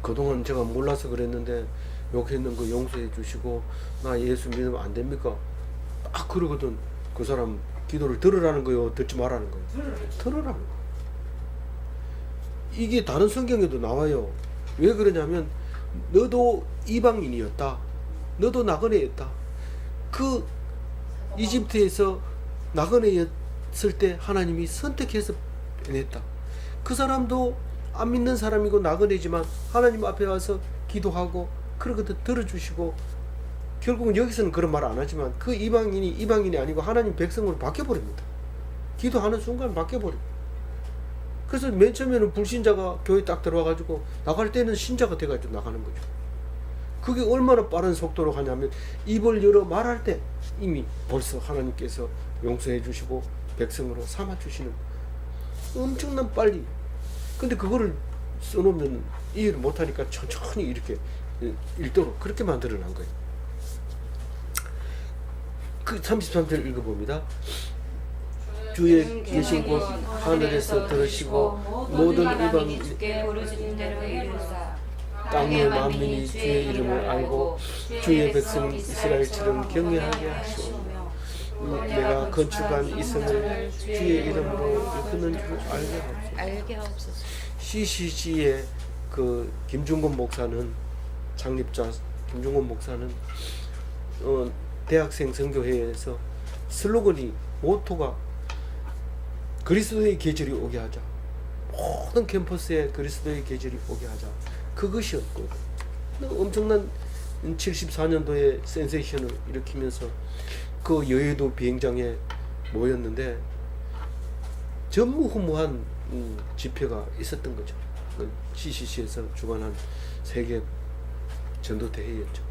그동안 제가 몰라서 그랬는데 욕했는 거 용서해 주시고 나 예수 믿으면 안 됩니까? 딱 그러거든. 그 사람 기도를 들으라는 거요, 듣지 말라는 거요? 들으라는 거. 이게 다른 성경에도 나와요. 왜 그러냐면, 너도 이방인이었다. 너도 나그네였다. 그 이집트에서 나그네였을 때 하나님이 선택해서 보냈다. 그 사람도 안 믿는 사람이고 나그네지만 하나님 앞에 와서 기도하고 그러거든. 들어주시고, 결국은 여기서는 그런 말 안 하지만 그 이방인이 아니고 하나님 백성으로 바뀌어버립니다. 기도하는 순간 바뀌어버립니다. 그래서 맨 처음에는 불신자가 교회 딱 들어와가지고 나갈 때는 신자가 돼가지고 나가는 거죠. 그게 얼마나 빠른 속도로 가냐면, 입을 열어 말할 때 이미 벌써 하나님께서 용서해 주시고 백성으로 삼아 주시는, 엄청난 빨리. 근데 그거를 써놓으면 이해를 못하니까 천천히 이렇게 읽도록 그렇게 만들어 놓은 거예요. 그 33절 읽어봅니다. 주의 계신 곳 하늘에서 들으시고 모든 이방인 주께 부르짖는 대로 이루사 땅의 만민이 주의 이름을 알고 주의 백성 이스라엘처럼 경외하게 하시오며 내가 건축한 이 성을 주의 이름으로 일컫는 줄 알게 하옵소서. CCG의 그 김중건 목사는, 창립자 김중건 목사는 대학생 선교회에서 슬로건이, 모토가 그리스도의 계절이 오게 하자. 모든 캠퍼스에 그리스도의 계절이 오게 하자. 그것이었고, 엄청난 74년도에 센세이션을 일으키면서 그 여의도 비행장에 모였는데 전무후무한 집회가 있었던 거죠. 그 CCC에서 주관한 세계 전도 대회였죠.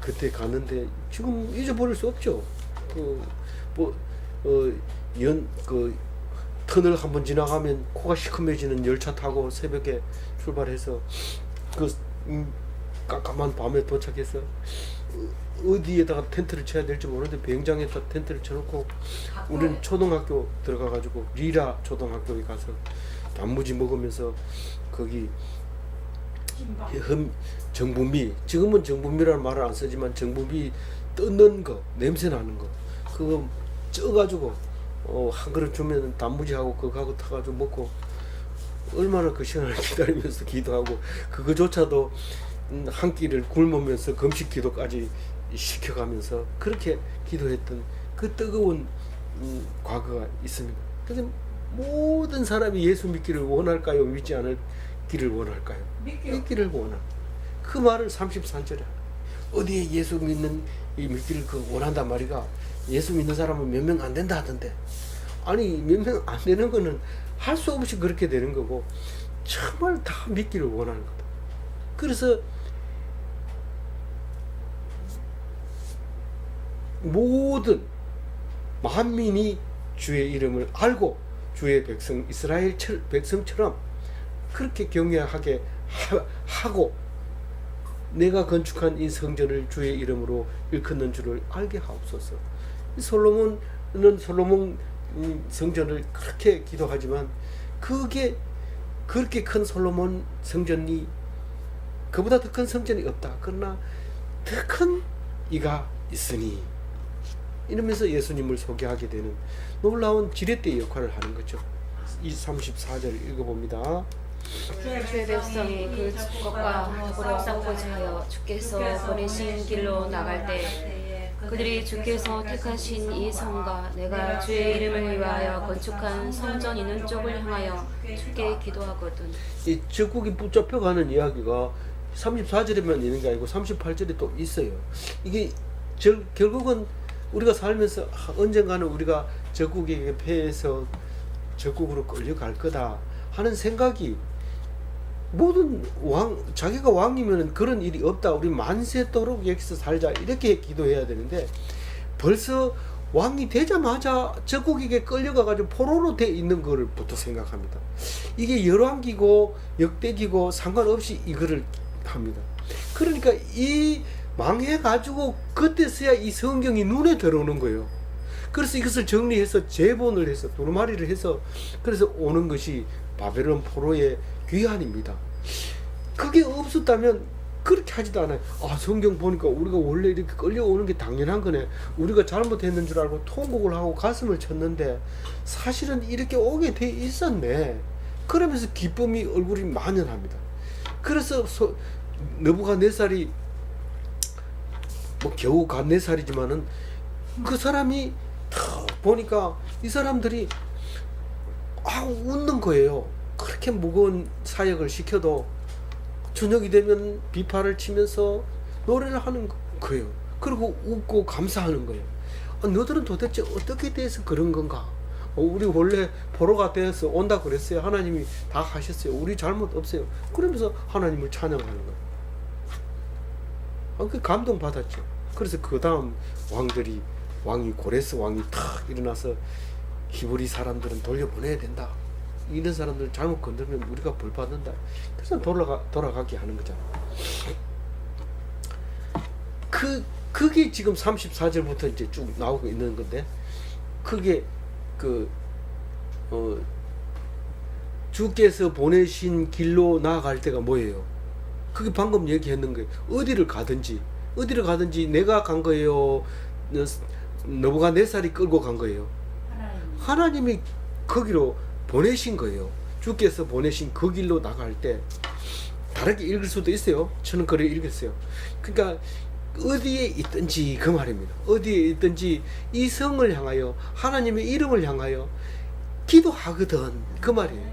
그때 갔는데 지금 잊어버릴 수 없죠. 그 터널 한번 지나가면 코가 시커매지는 열차 타고 새벽에 출발해서 그 깜깜한 밤에 도착해서 어디에다가 텐트를 쳐야 될지 모르는데 비행장에다 텐트를 쳐놓고 우리는 초등학교 들어가가지고 리라 초등학교에 가서 단무지 먹으면서 거기 정부미, 지금은 정부미라는 말을 안 쓰지만 정부미 뜯는 거, 냄새 나는 거 그거 쪄가지고 한 그릇 주면 단무지하고 그거하고 타가지고 먹고 얼마나 그 시간을 기다리면서 기도하고 그거조차도 한 끼를 굶으면서 금식 기도까지 시켜가면서 그렇게 기도했던 그 뜨거운 과거가 있습니다. 그래서 모든 사람이 예수 믿기를 원할까요? 믿지 않기를 원할까요? 믿기를 원할. 그 말을 33절에 어디에 예수 믿는 이 믿기를 그 원한단 말이가 예수 믿는 사람은 몇 명 안 된다 하던데 아니 몇 명 안 되는 거는 할 수 없이 그렇게 되는 거고 정말 다 믿기를 원하는 거다. 그래서 모든 만민이 주의 이름을 알고 주의 백성 이스라엘 백성처럼 그렇게 경외하게 하고 내가 건축한 이 성전을 주의 이름으로 일컫는 줄을 알게 하옵소서. 솔로몬은 솔로몬 성전을 그렇게 기도하지만 그게 그렇게 큰 솔로몬 성전이 그보다 더 큰 성전이 없다. 그러나 더 큰 이가 있으니 이러면서 예수님을 소개하게 되는 놀라운 지렛대 역할을 하는 거죠. 이 34절 읽어봅니다. 주의 백성이 그 축복과 덕으로 싸우고자 하여 주께서 보내신 길로 나갈 때 그들이 주께서 택하신 이 성과 내가 주의 이름을 위하여 건축한 성전 있는 쪽을 향하여 주께 기도하거든. 이 적국이 붙잡혀가는 이야기가 34절에만 있는 게 아니고 38절에 또 있어요. 이게 결국은 우리가 살면서 언젠가는 우리가 적국에게 패해서 적국으로 끌려갈 거다 하는 생각이 모든 자기가 왕이면 그런 일이 없다. 우리 만세토록 여기서 살자 이렇게 기도해야 되는데 벌써 왕이 되자마자 적국에게 끌려가가지고 포로로 돼 있는 거를부터 생각합니다. 이게 열왕기고 역대기고 상관없이 이거를 합니다. 그러니까 이 망해가지고 그때서야 이 성경이 눈에 들어오는 거예요. 그래서 이것을 정리해서 재본을 해서 두루마리를 해서 그래서 오는 것이 바벨론 포로의 귀환입니다. 그게 없었다면 그렇게 하지도 않아요. 아 성경 보니까 우리가 원래 이렇게 끌려오는 게 당연한 거네. 우리가 잘못했는 줄 알고 통곡을 하고 가슴을 쳤는데 사실은 이렇게 오게 돼 있었네. 그러면서 기쁨이 얼굴이 만연합니다. 그래서 느부갓네살이 뭐 겨우 갓 4살이지만은 그 사람이 탁 보니까 이 사람들이 웃는 거예요. 그렇게 무거운 사역을 시켜도 저녁이 되면 비파를 치면서 노래를 하는 거예요. 그리고 웃고 감사하는 거예요. 너들은 도대체 어떻게 돼서 그런 건가? 우리 원래 포로가 되어서 온다 그랬어요. 하나님이 다 하셨어요. 우리 잘못 없어요. 그러면서 하나님을 찬양하는 거예요. 그 감동 받았죠. 그래서 그 다음 왕이 고레스 왕이 탁 일어나서 히브리 사람들은 돌려보내야 된다. 이런 사람들 잘못 건들면 우리가 벌 받는다. 그래서 돌아가게 하는 거잖아. 그게 지금 34절부터 이제 쭉 나오고 있는 건데, 그게 주께서 보내신 길로 나아갈 때가 뭐예요? 그게 방금 얘기했는 거예요. 어디를 가든지 내가 간 거예요. 느부갓네살이 끌고 간 거예요. 하나님이 거기로 보내신 거예요. 주께서 보내신 그 길로 나갈 때 다르게 읽을 수도 있어요. 저는 그래 읽었어요. 그러니까 어디에 있든지 그 말입니다. 어디에 있든지 이 성을 향하여 하나님의 이름을 향하여 기도하거든 그 말이에요.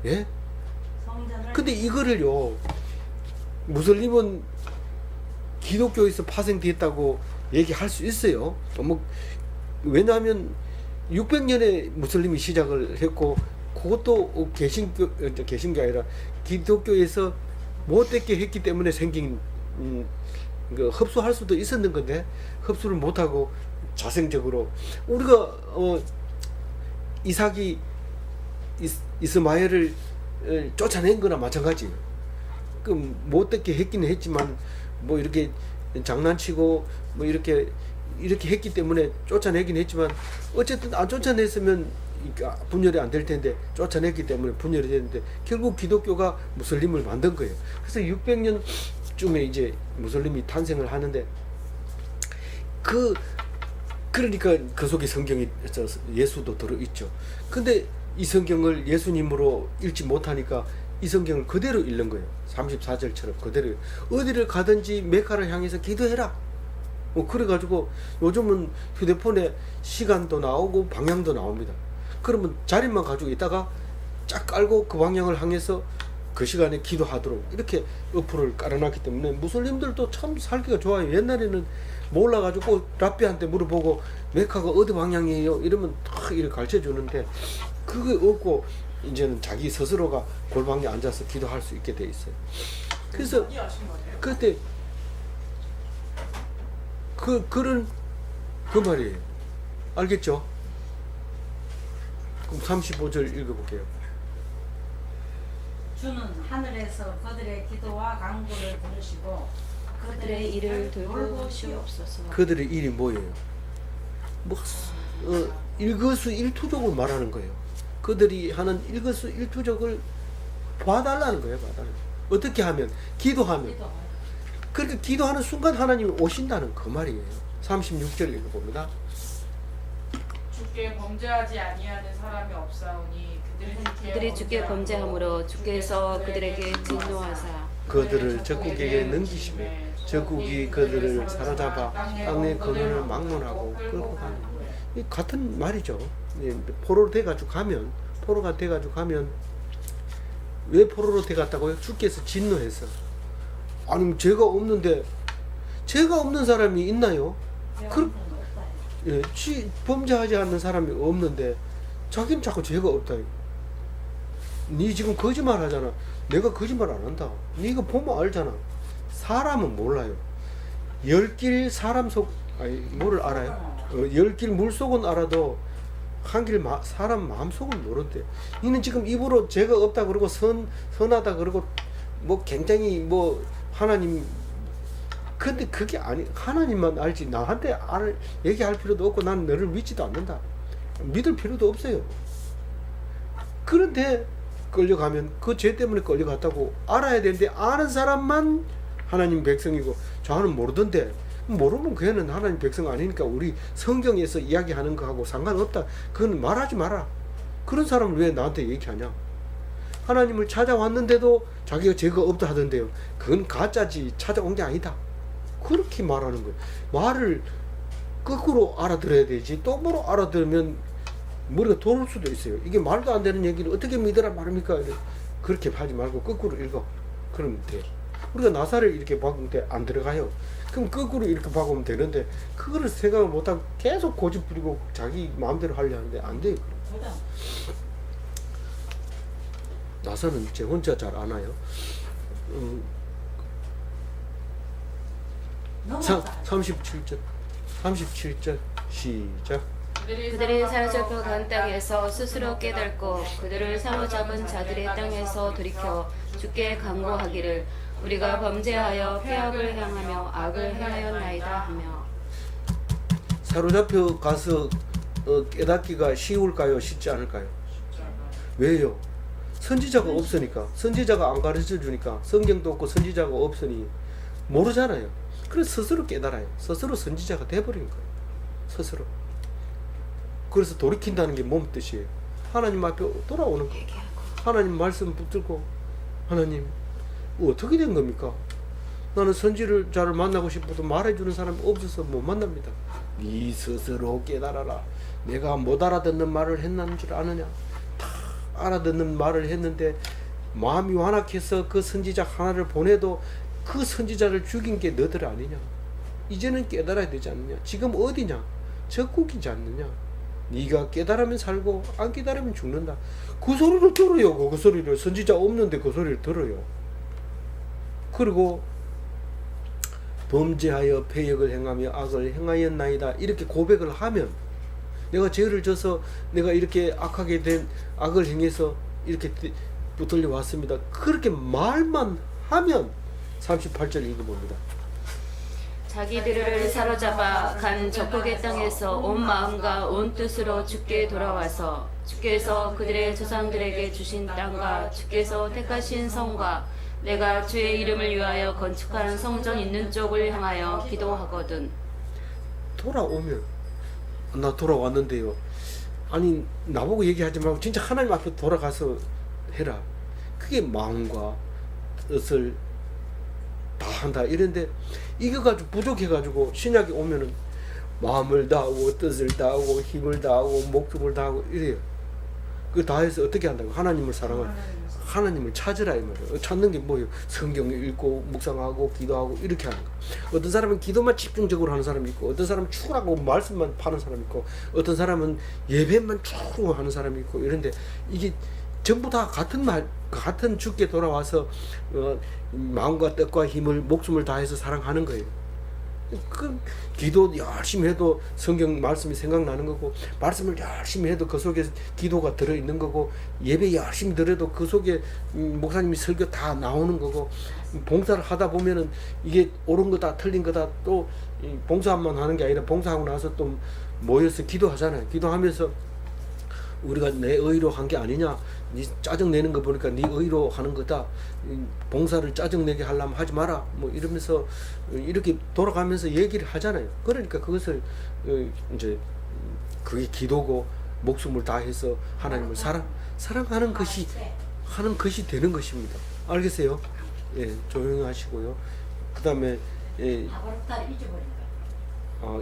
예? 근데 이거를요, 무슬림은 기독교에서 파생됐다고 얘기할 수 있어요. 뭐 왜냐하면 600년에 무슬림이 시작을 했고, 그것도 개신교 아니라 기독교에서 못되게 했기 때문에 생긴 그 흡수할 수도 있었는 건데 흡수를 못하고 자생적으로 우리가 이삭이 이스마엘을 쫓아낸 거나 마찬가지예요. 그 못되게 했기는 했지만 뭐 이렇게 장난치고 뭐 이렇게 했기 때문에 쫓아내긴 했지만 어쨌든 안 쫓아냈으면 분열이 안 될 텐데 쫓아냈기 때문에 분열이 됐는데 결국 기독교가 무슬림을 만든 거예요. 그래서 600년쯤에 이제 무슬림이 탄생을 하는데 그러니까 그 속에 성경이 예수도 들어있죠. 근데 이 성경을 예수님으로 읽지 못하니까 이 성경을 그대로 읽는 거예요. 34절처럼 그대로 어디를 가든지 메카를 향해서 기도해라. 그래가지고 요즘은 휴대폰에 시간도 나오고 방향도 나옵니다. 그러면 자리만 가지고 있다가 쫙 깔고 그 방향을 향해서 그 시간에 기도하도록 이렇게 어플을 깔아놨기 때문에 무슬림들도 참 살기가 좋아요. 옛날에는 몰라가지고 랍비한테 물어보고 메카가 어디 방향이에요? 이러면 딱 이렇게 가르쳐 주는데 그게 없고 이제는 자기 스스로가 골방에 앉아서 기도할 수 있게 돼 있어요. 그래서 그때 그런 그 말이에요. 알겠죠? 그럼 35절 읽어볼게요. 주는 하늘에서 그들의 기도와 간구를 들으시고 그들의 일을 돌보시옵소서. 그들의 일이 뭐예요? 뭐 일거수일투족을 말하는 거예요. 그들이 하는 일거수일투족을 봐달라는 거예요. 봐달라는. 어떻게 하면? 기도하면. 그렇게 기도하는 순간 하나님이 오신다는 그 말이에요. 36절 읽어봅니다. 주께 범죄하지 아니하는 사람이 없사오니 그들이 주께 범죄함으로 주께서 그들에게 진노하사 그들을 적국에게 넘기시며 적국이 그들을 사로잡아 땅의 근원을 막론하고 끌고 가는 이 같은 말이죠. 포로로 돼가지고 가면 포로가 돼가지고 가면 왜 포로로 돼갔다고요? 주께서 진노해서. 아니 죄가 없는데 죄가 없는 사람이 있나요? 예, 범죄하지 않는 사람이 없는데 자기는 자꾸 죄가 없다. 니 지금 거짓말 하잖아. 내가 거짓말 안 한다. 니가 보면 알잖아. 사람은 몰라요. 10길 사람 속 뭐를 알아요? 10길 물 속은 알아도 한 길 사람 마음 속은 모른대. 니는 지금 입으로 죄가 없다 그러고 선하다 그러고 뭐 굉장히 뭐 하나님 근데 그게 아니 하나님만 알지 나한테 얘기할 필요도 없고 나는 너를 믿지도 않는다. 믿을 필요도 없어요. 그런데 끌려가면 그 죄 때문에 끌려갔다고 알아야 되는데 아는 사람만 하나님 백성이고 저는 모르던데 모르면 걔는 하나님 백성 아니니까 우리 성경에서 이야기하는 거하고 상관없다. 그건 말하지 마라. 그런 사람을 왜 나한테 얘기하냐. 하나님을 찾아왔는데도 자기가 죄가 없다 하던데요. 그건 가짜지 찾아온 게 아니다. 그렇게 말하는 거예요. 말을 거꾸로 알아들어야 되지 똑바로 알아들으면 머리가 돌을 수도 있어요. 이게 말도 안 되는 얘기를 어떻게 믿으라 말입니까? 그렇게 하지 말고 거꾸로 읽어. 그러면 돼. 우리가 나사를 이렇게 박으면 안 들어가요. 그럼 거꾸로 이렇게 박으면 되는데 그거를 생각을 못하고 계속 고집 부리고 자기 마음대로 하려 하는데 안 돼요. 나사는 제 혼자 잘 안 와요. 37절 시작. 그들이 사로잡혀 간 땅에서 스스로 깨닫고 그들을 사로잡은 자들의 땅에서 돌이켜 주께 간구하기를 우리가 범죄하여 폐악을 행하며 악을 행하였나이다 하며. 사로잡혀 가서 깨닫기가 쉬울까요? 쉽지 않을까요? 왜요? 선지자가 없으니까. 선지자가 안 가르쳐 주니까. 성경도 없고 선지자가 없으니 모르잖아요. 그래서 스스로 깨달아요. 스스로 선지자가 돼버린 거예요. 스스로. 그래서 돌이킨다는 게 몸 뜻이에요. 하나님 앞에 돌아오는 거. 하나님 말씀 붙들고 하나님 어떻게 된 겁니까? 나는 선지자를 만나고 싶어도 말해주는 사람이 없어서 못 만납니다. 네 스스로 깨달아라. 내가 못 알아듣는 말을 했는 줄 아느냐? 다 알아듣는 말을 했는데 마음이 완악해서 그 선지자 하나를 보내도 그 선지자를 죽인 게 너들 아니냐. 이제는 깨달아야 되지 않느냐. 지금 어디냐. 적국이지 않느냐. 네가 깨달으면 살고 안 깨달으면 죽는다. 그 소리를 들어요. 그 소리를. 선지자 없는데 그 소리를 들어요. 그리고 범죄하여 패역을 행하며 악을 행하였나이다 이렇게 고백을 하면, 내가 죄를 져서 내가 이렇게 악하게 된 악을 행해서 이렇게 붙들려 왔습니다. 그렇게 말만 하면 38절 읽어봅니다. 자기들을 사로잡아 간 적국의 땅에서 온 마음과 온 뜻으로 주께 돌아와서 주께서 그들의 조상들에게 주신 땅과 주께서 택하신 성과 내가 주의 이름을 위하여 건축한 성전 있는 쪽을 향하여 기도하거든. 돌아오면, 나 돌아왔는데요. 아니 나보고 얘기하지 말고 진짜 하나님 앞에 돌아가서 해라. 그게 마음과 뜻을 다 한다 이런데, 이거 가지고 부족해가지고 신약에 오면은 마음을 다하고 뜻을 다하고 힘을 다하고 목숨을 다하고 이래요. 그 다 해서 어떻게 한다고? 하나님을 사랑을, 하나님을 찾으라 이 말이에요. 찾는 게 뭐예요? 성경을 읽고 묵상하고 기도하고 이렇게 하는 거. 어떤 사람은 기도만 집중적으로 하는 사람이 있고, 어떤 사람은 추구하고 말씀만 파는 사람이 있고, 어떤 사람은 예배만 추구하고 하는 사람이 있고 이런데, 이게 전부 다 같은 말, 같은 주께 돌아와서 마음과 뜻과 힘을 목숨을 다해서 사랑하는 거예요. 그 기도 열심히 해도 성경 말씀이 생각나는 거고, 말씀을 열심히 해도 그 속에 기도가 들어있는 거고, 예배 열심히 들어도 그 속에 목사님이 설교 다 나오는 거고, 봉사를 하다 보면은 이게 옳은 거다 틀린 거다 또 봉사만 하는 게 아니라 봉사하고 나서 또 모여서 기도하잖아요. 기도하면서 우리가 내 의로 한 게 아니냐, 네 짜증내는 거 보니까 네 의로 하는 거다, 봉사를 짜증내게 하려면 하지 마라, 뭐 이러면서 이렇게 돌아가면서 얘기를 하잖아요. 그러니까 그것을 이제 그게 기도고 목숨을 다해서 하나님을 사랑하는 것이 하는 것이 되는 것입니다. 알겠어요? 예, 조용히 하시고요. 그 다음에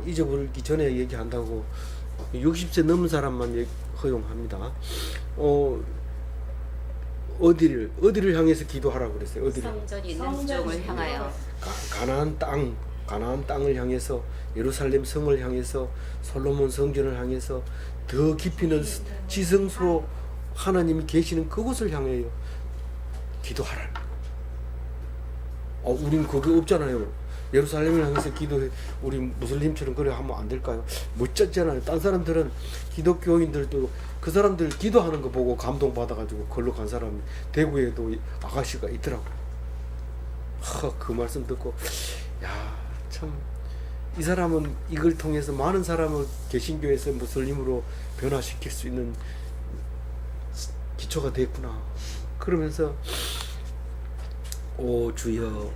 잊어버리기 전에 얘기한다고 60세 넘은 사람만 허용합니다. 어디를 향해서 기도하라고 그랬어요? 어디를? 성전 있는 쪽을 향하여. 가나안 땅을 향해서, 예루살렘 성을 향해서, 솔로몬 성전을 향해서, 더 깊이는 지성소로 하나님이 계시는 그곳을 향해요 기도하라. 우린 거기 없잖아요. 예루살렘을 향해서 기도해. 우리 무슬림처럼 그래 하면 안 될까요? 멋졌잖아요. 딴 사람들은, 기독교인들도 그 사람들 기도하는 거 보고 감동받아가지고 걸로 간 사람이 대구에도 아가씨가 있더라고. 그 말씀 듣고, 야, 참, 이 사람은 이걸 통해서 많은 사람을 개신교에서 무슬림으로 변화시킬 수 있는 기초가 됐구나. 그러면서 오 주여,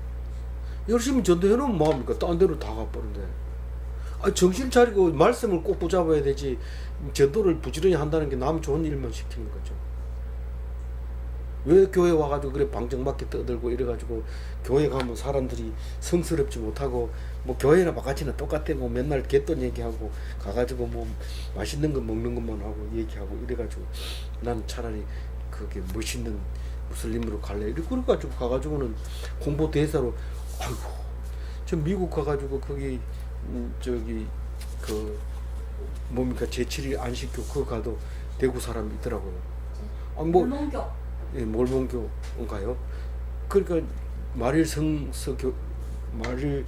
열심히 전도해놓으면 뭐합니까? 딴 데로 다 가버린데. 정신 차리고 말씀을 꼭 붙잡아야 되지, 전도를 부지런히 한다는 게 남 좋은 일만 시키는 거죠. 왜 교회 와가지고 그래 방정맞게 떠들고 이래가지고 교회 가면 사람들이 성스럽지 못하고, 뭐 교회나 바깥이나 똑같아. 뭐 맨날 개돈 얘기하고 가가지고 뭐 맛있는 거 먹는 것만 하고 얘기하고 이래가지고, 난 차라리 그게 멋있는 무슬림으로 갈래. 이렇게 그래가지고 가가지고는 홍보 대사로, 아이고 저 미국 가가지고 거기 저기 그 뭡니까 제7일 안식교 그거 가도 대구 사람이 있더라고요. 몰몬교. 예, 몰몬교인가요? 그러니까 말일 성서교 말일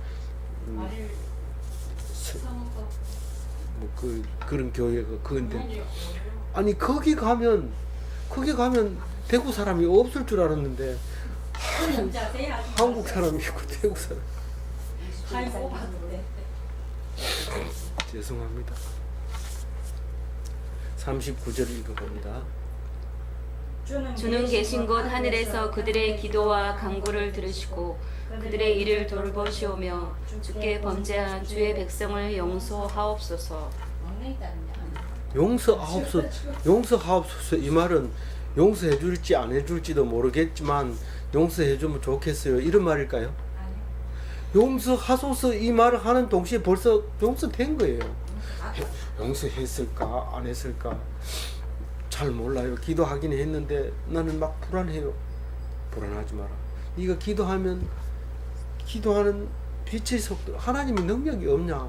뭐 그런 교회가 그건데, 아니 거기 가면 대구 사람이 없을 줄 알았는데 한국 사람이 있고 대구 사람. 죄송합니다. 39절 읽어봅니다. 주는 계신 곳 하늘에서 그들의 기도와 간구를 들으시고 그들의 일을 돌보시오며 주께 범죄한 주의 백성을 용서하옵소서. 용서하옵소서. 이 말은 용서해 줄지 안 해줄지도 모르겠지만 용서해 주면 좋겠어요, 이런 말일까요? 용서하소서 이 말을 하는 동시에 벌써 용서된 거예요. 용서했을까 안 했을까 잘 몰라요. 기도하긴 했는데 나는 막 불안해요. 불안하지 마라. 네가 기도하면 기도하는 빛의 속도 하나님의 능력이 없냐?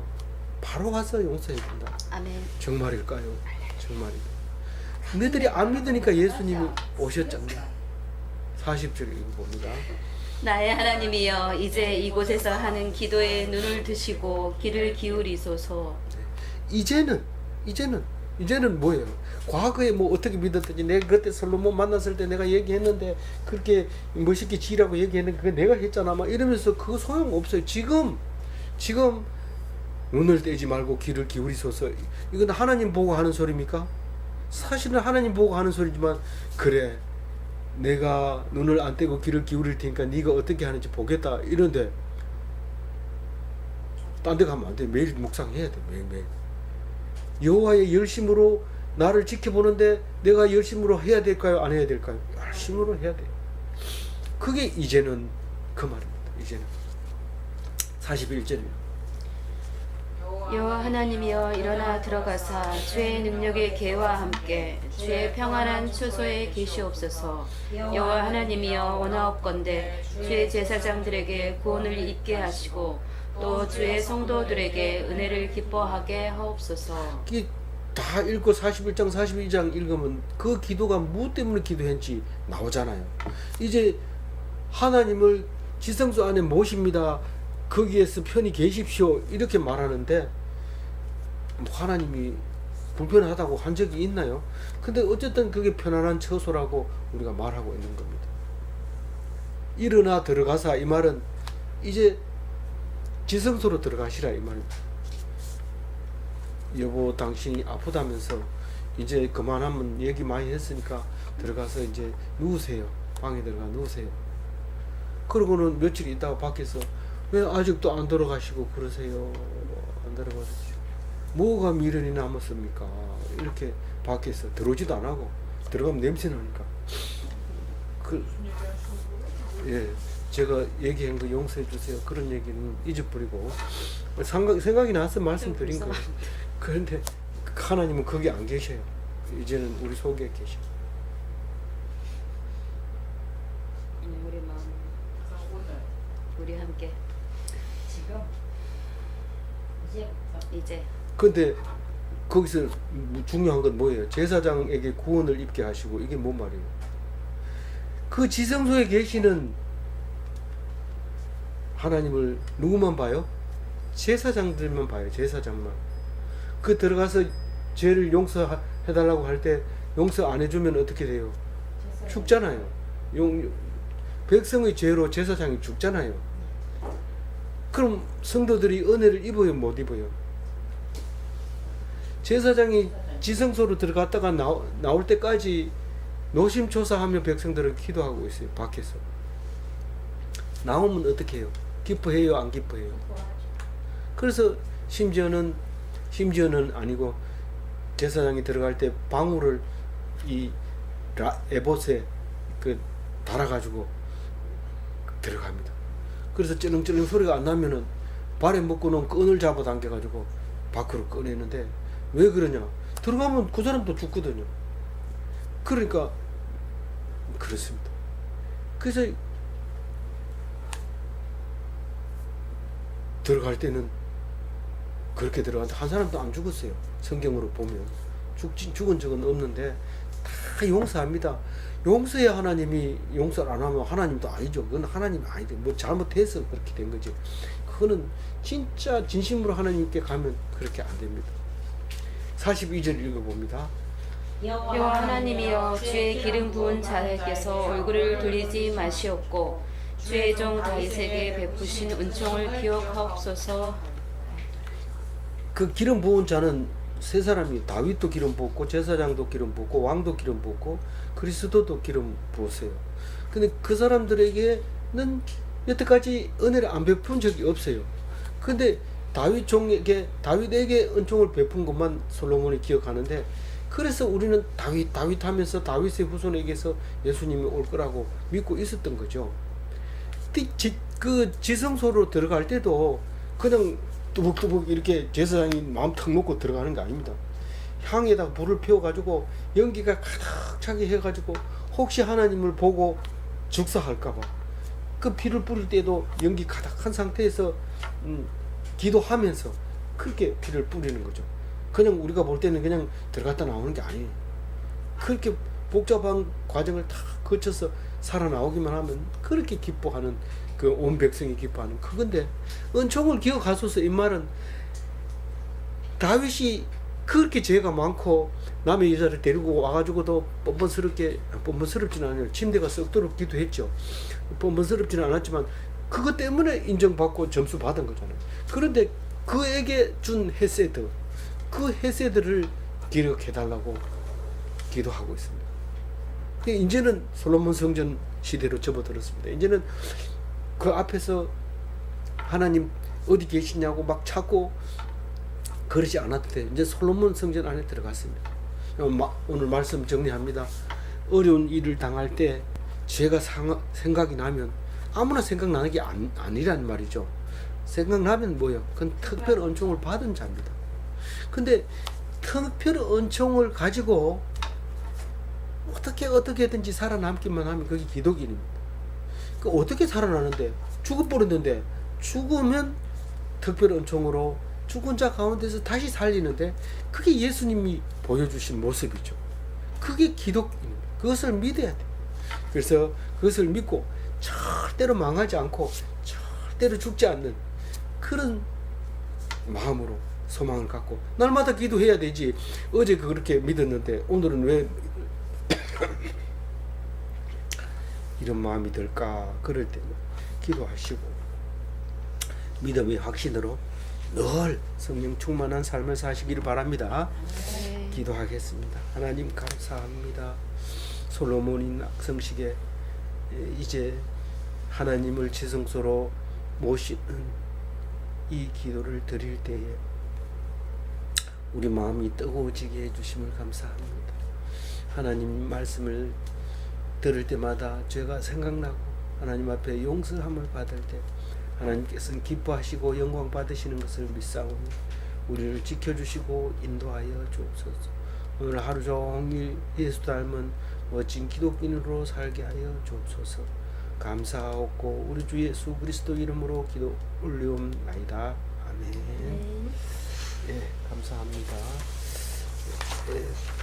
바로 가서 용서해 준다. 아멘. 정말일까요? 정말입니다. 너희들이 안 믿으니까 예수님이 오셨잖아요. 40절에 이거 봅니다. 나의 하나님이여 이제 이곳에서 하는 기도에 눈을 드시고 귀를 기울이소서. 이제는 뭐예요? 과거에 뭐 어떻게 믿었든지 내가 그때 솔로몬 만났을 때 내가 얘기했는데 그렇게 멋있게 지라고 얘기했는데 그게 내가 했잖아 막 이러면서 그거 소용없어요. 지금 눈을 떼지 말고 귀를 기울이소서. 이건 하나님 보고 하는 소리입니까? 사실은 하나님 보고 하는 소리지만 그래 내가 눈을 안 떼고 귀를 기울일 테니까 네가 어떻게 하는지 보겠다 이런데 딴 데 가면 안 돼. 매일 묵상해야 돼. 매일매일 여호와의 열심으로 나를 지켜보는데 내가 열심으로 해야 될까요? 안 해야 될까요? 열심으로 해야 돼. 그게 이제는 그 말입니다. 이제는 41절이에요. 여호와 하나님이여 일어나 들어가사 주의 능력의 계와 함께 주의 평안한 초소에 계시옵소서. 여호와 하나님이여 원하옵건대 주의 제사장들에게 구원을 입게 하시고 또 주의 성도들에게 은혜를 기뻐하게 하옵소서. 다 읽고 41장 42장 읽으면 그 기도가 무엇 때문에 기도했는지 나오잖아요. 이제 하나님을 지성소 안에 모십니다. 거기에서 편히 계십시오. 이렇게 말하는데 뭐 하나님이 불편하다고 한 적이 있나요? 근데 어쨌든 그게 편안한 처소라고 우리가 말하고 있는 겁니다. 일어나 들어가사 이 말은 이제 지성소로 들어가시라 이 말입니다. 여보 당신이 아프다면서 이제 그만하면 얘기 많이 했으니까 들어가서 이제 누우세요. 방에 들어가 누우세요. 그러고는 며칠 있다가 밖에서 왜 아직도 안 돌아가시고 그러세요? 안 돌아가시죠. 뭐가 미련이 남았습니까? 이렇게 밖에서 들어오지도 안 하고 들어가면 냄새 나니까. 예, 제가 얘기한 거 용서해 주세요. 그런 얘기는 잊어버리고 생각이 나서 말씀드린 거예요. 그런데 하나님은 거기 안 계셔요. 이제는 우리 속에 계셔. 우리 마음 우리 함께 지금 이제 근데 거기서 중요한 건 뭐예요? 제사장에게 구원을 입게 하시고 이게 뭔 말이에요? 그 지성소에 계시는 하나님을 누구만 봐요? 제사장들만 봐요. 제사장만. 그 들어가서 죄를 용서해달라고 할 때 용서 안 해주면 어떻게 돼요? 죽잖아요. 백성의 죄로 제사장이 죽잖아요. 그럼 성도들이 은혜를 입어요? 못 입어요? 제사장이 지성소로 들어갔다가 나올 때까지 노심초사하며 백성들은 기도하고 있어요. 밖에서. 나오면 어떻게 해요? 기뻐해요? 안 기뻐해요? 그래서 심지어는 아니고 제사장이 들어갈 때 방울을 이 에봇에 달아가지고 들어갑니다. 그래서 쩌렁쩌렁 소리가 안 나면은 발에 묶고 놓은 끈을 잡아 당겨가지고 밖으로 꺼내는데 왜 그러냐? 들어가면 그 사람도 죽거든요. 그러니까 그렇습니다. 그래서 들어갈 때는 그렇게 들어갔는데 한 사람도 안 죽었어요. 성경으로 보면 죽은 적은 없는데 다 용서합니다. 용서해야 하나님이 용서를 안 하면 하나님도 아니죠. 그건 하나님이 아니죠. 뭐 잘못해서 그렇게 된 거지. 그거는 진짜 진심으로 하나님께 가면 그렇게 안 됩니다. 42절 읽어봅니다. 여호와 하나님이여 주의 기름 부은 자에게서 얼굴을 돌리지 마시옵고 주의 종 다윗에게 베푸신 은총을 기억하옵소서. 그 기름 부은 자는 세 사람이 다윗도 기름 부었고 제사장도 기름 부었고 왕도 기름 부었고 그리스도도 기름 부었어요. 근데 그 사람들에게는 여태까지 은혜를 안 베푼 적이 없어요. 근데 다윗에게 은총을 베푼 것만 솔로몬이 기억하는데 그래서 우리는 다윗 하면서 다윗의 후손에게서 예수님이 올 거라고 믿고 있었던 거죠. 그 지성소로 들어갈 때도 그냥 뚜벅뚜벅 이렇게 제사장이 마음 탁 놓고 들어가는 게 아닙니다. 향에다가 불을 피워가지고 연기가 가득 차게 해가지고 혹시 하나님을 보고 죽사할까봐 그 피를 뿌릴 때도 연기 가득한 상태에서 기도하면서 그렇게 피를 뿌리는 거죠. 그냥 우리가 볼 때는 그냥 들어갔다 나오는 게 아니에요. 그렇게 복잡한 과정을 다 거쳐서 살아나오기만 하면 그렇게 기뻐하는 그 온 백성이 기뻐하는 그건데 은총을 기억하소서 이 말은 다윗이 그렇게 죄가 많고 남의 여자를 데리고 와가지고도 뻔뻔스럽지는 않아요. 침대가 썩도록 기도했죠. 뻔뻔스럽지는 않았지만 그것 때문에 인정받고 점수 받은 거잖아요. 그런데 그에게 준 헤세드, 그 헤세드를 기억해달라고 기도하고 있습니다. 이제는 솔로몬 성전 시대로 접어들었습니다. 이제는 그 앞에서 하나님 어디 계시냐고 막 찾고 그러지 않아도 돼. 이제 솔로몬 성전 안에 들어갔습니다. 오늘 말씀 정리합니다. 어려운 일을 당할 때 죄가 생각이 나면 아무나 생각나는 게 아니란 말이죠. 생각나면 뭐예요? 그건 특별 은총을 받은 자입니다. 근데 특별 은총을 가지고 어떻게든지 살아남기만 하면 그게 기독인입니다. 그 어떻게 살아나는데 죽어버렸는데 죽으면 특별 은총으로 죽은 자 가운데서 다시 살리는데 그게 예수님이 보여주신 모습이죠. 그게 기독입니다. 그것을 믿어야 돼. 그래서 그것을 믿고 절대로 망하지 않고 절대로 죽지 않는 그런 마음으로 소망을 갖고 날마다 기도해야 되지. 어제 그렇게 믿었는데 오늘은 왜 이런 마음이 들까? 그럴 때는 기도하시고 믿음의 확신으로 늘 성령 충만한 삶을 사시기를 바랍니다. 네. 기도하겠습니다. 하나님 감사합니다. 솔로몬인 악성식에 이제 하나님을 지성소로 모시는 이 기도를 드릴 때에 우리 마음이 뜨거워지게 해주심을 감사합니다. 하나님 말씀을 들을 때마다 죄가 생각나고 하나님 앞에 용서함을 받을 때 하나님께서는 기뻐하시고 영광 받으시는 것을 믿사오니 우리를 지켜주시고 인도하여 주옵소서. 오늘 하루 종일 예수 닮은 멋진 기독인으로 살게 하여 주옵소서. 감사하옵고 우리 주 예수 그리스도 이름으로 기도 올리옵나이다. 아멘. 예, 감사합니다. 예.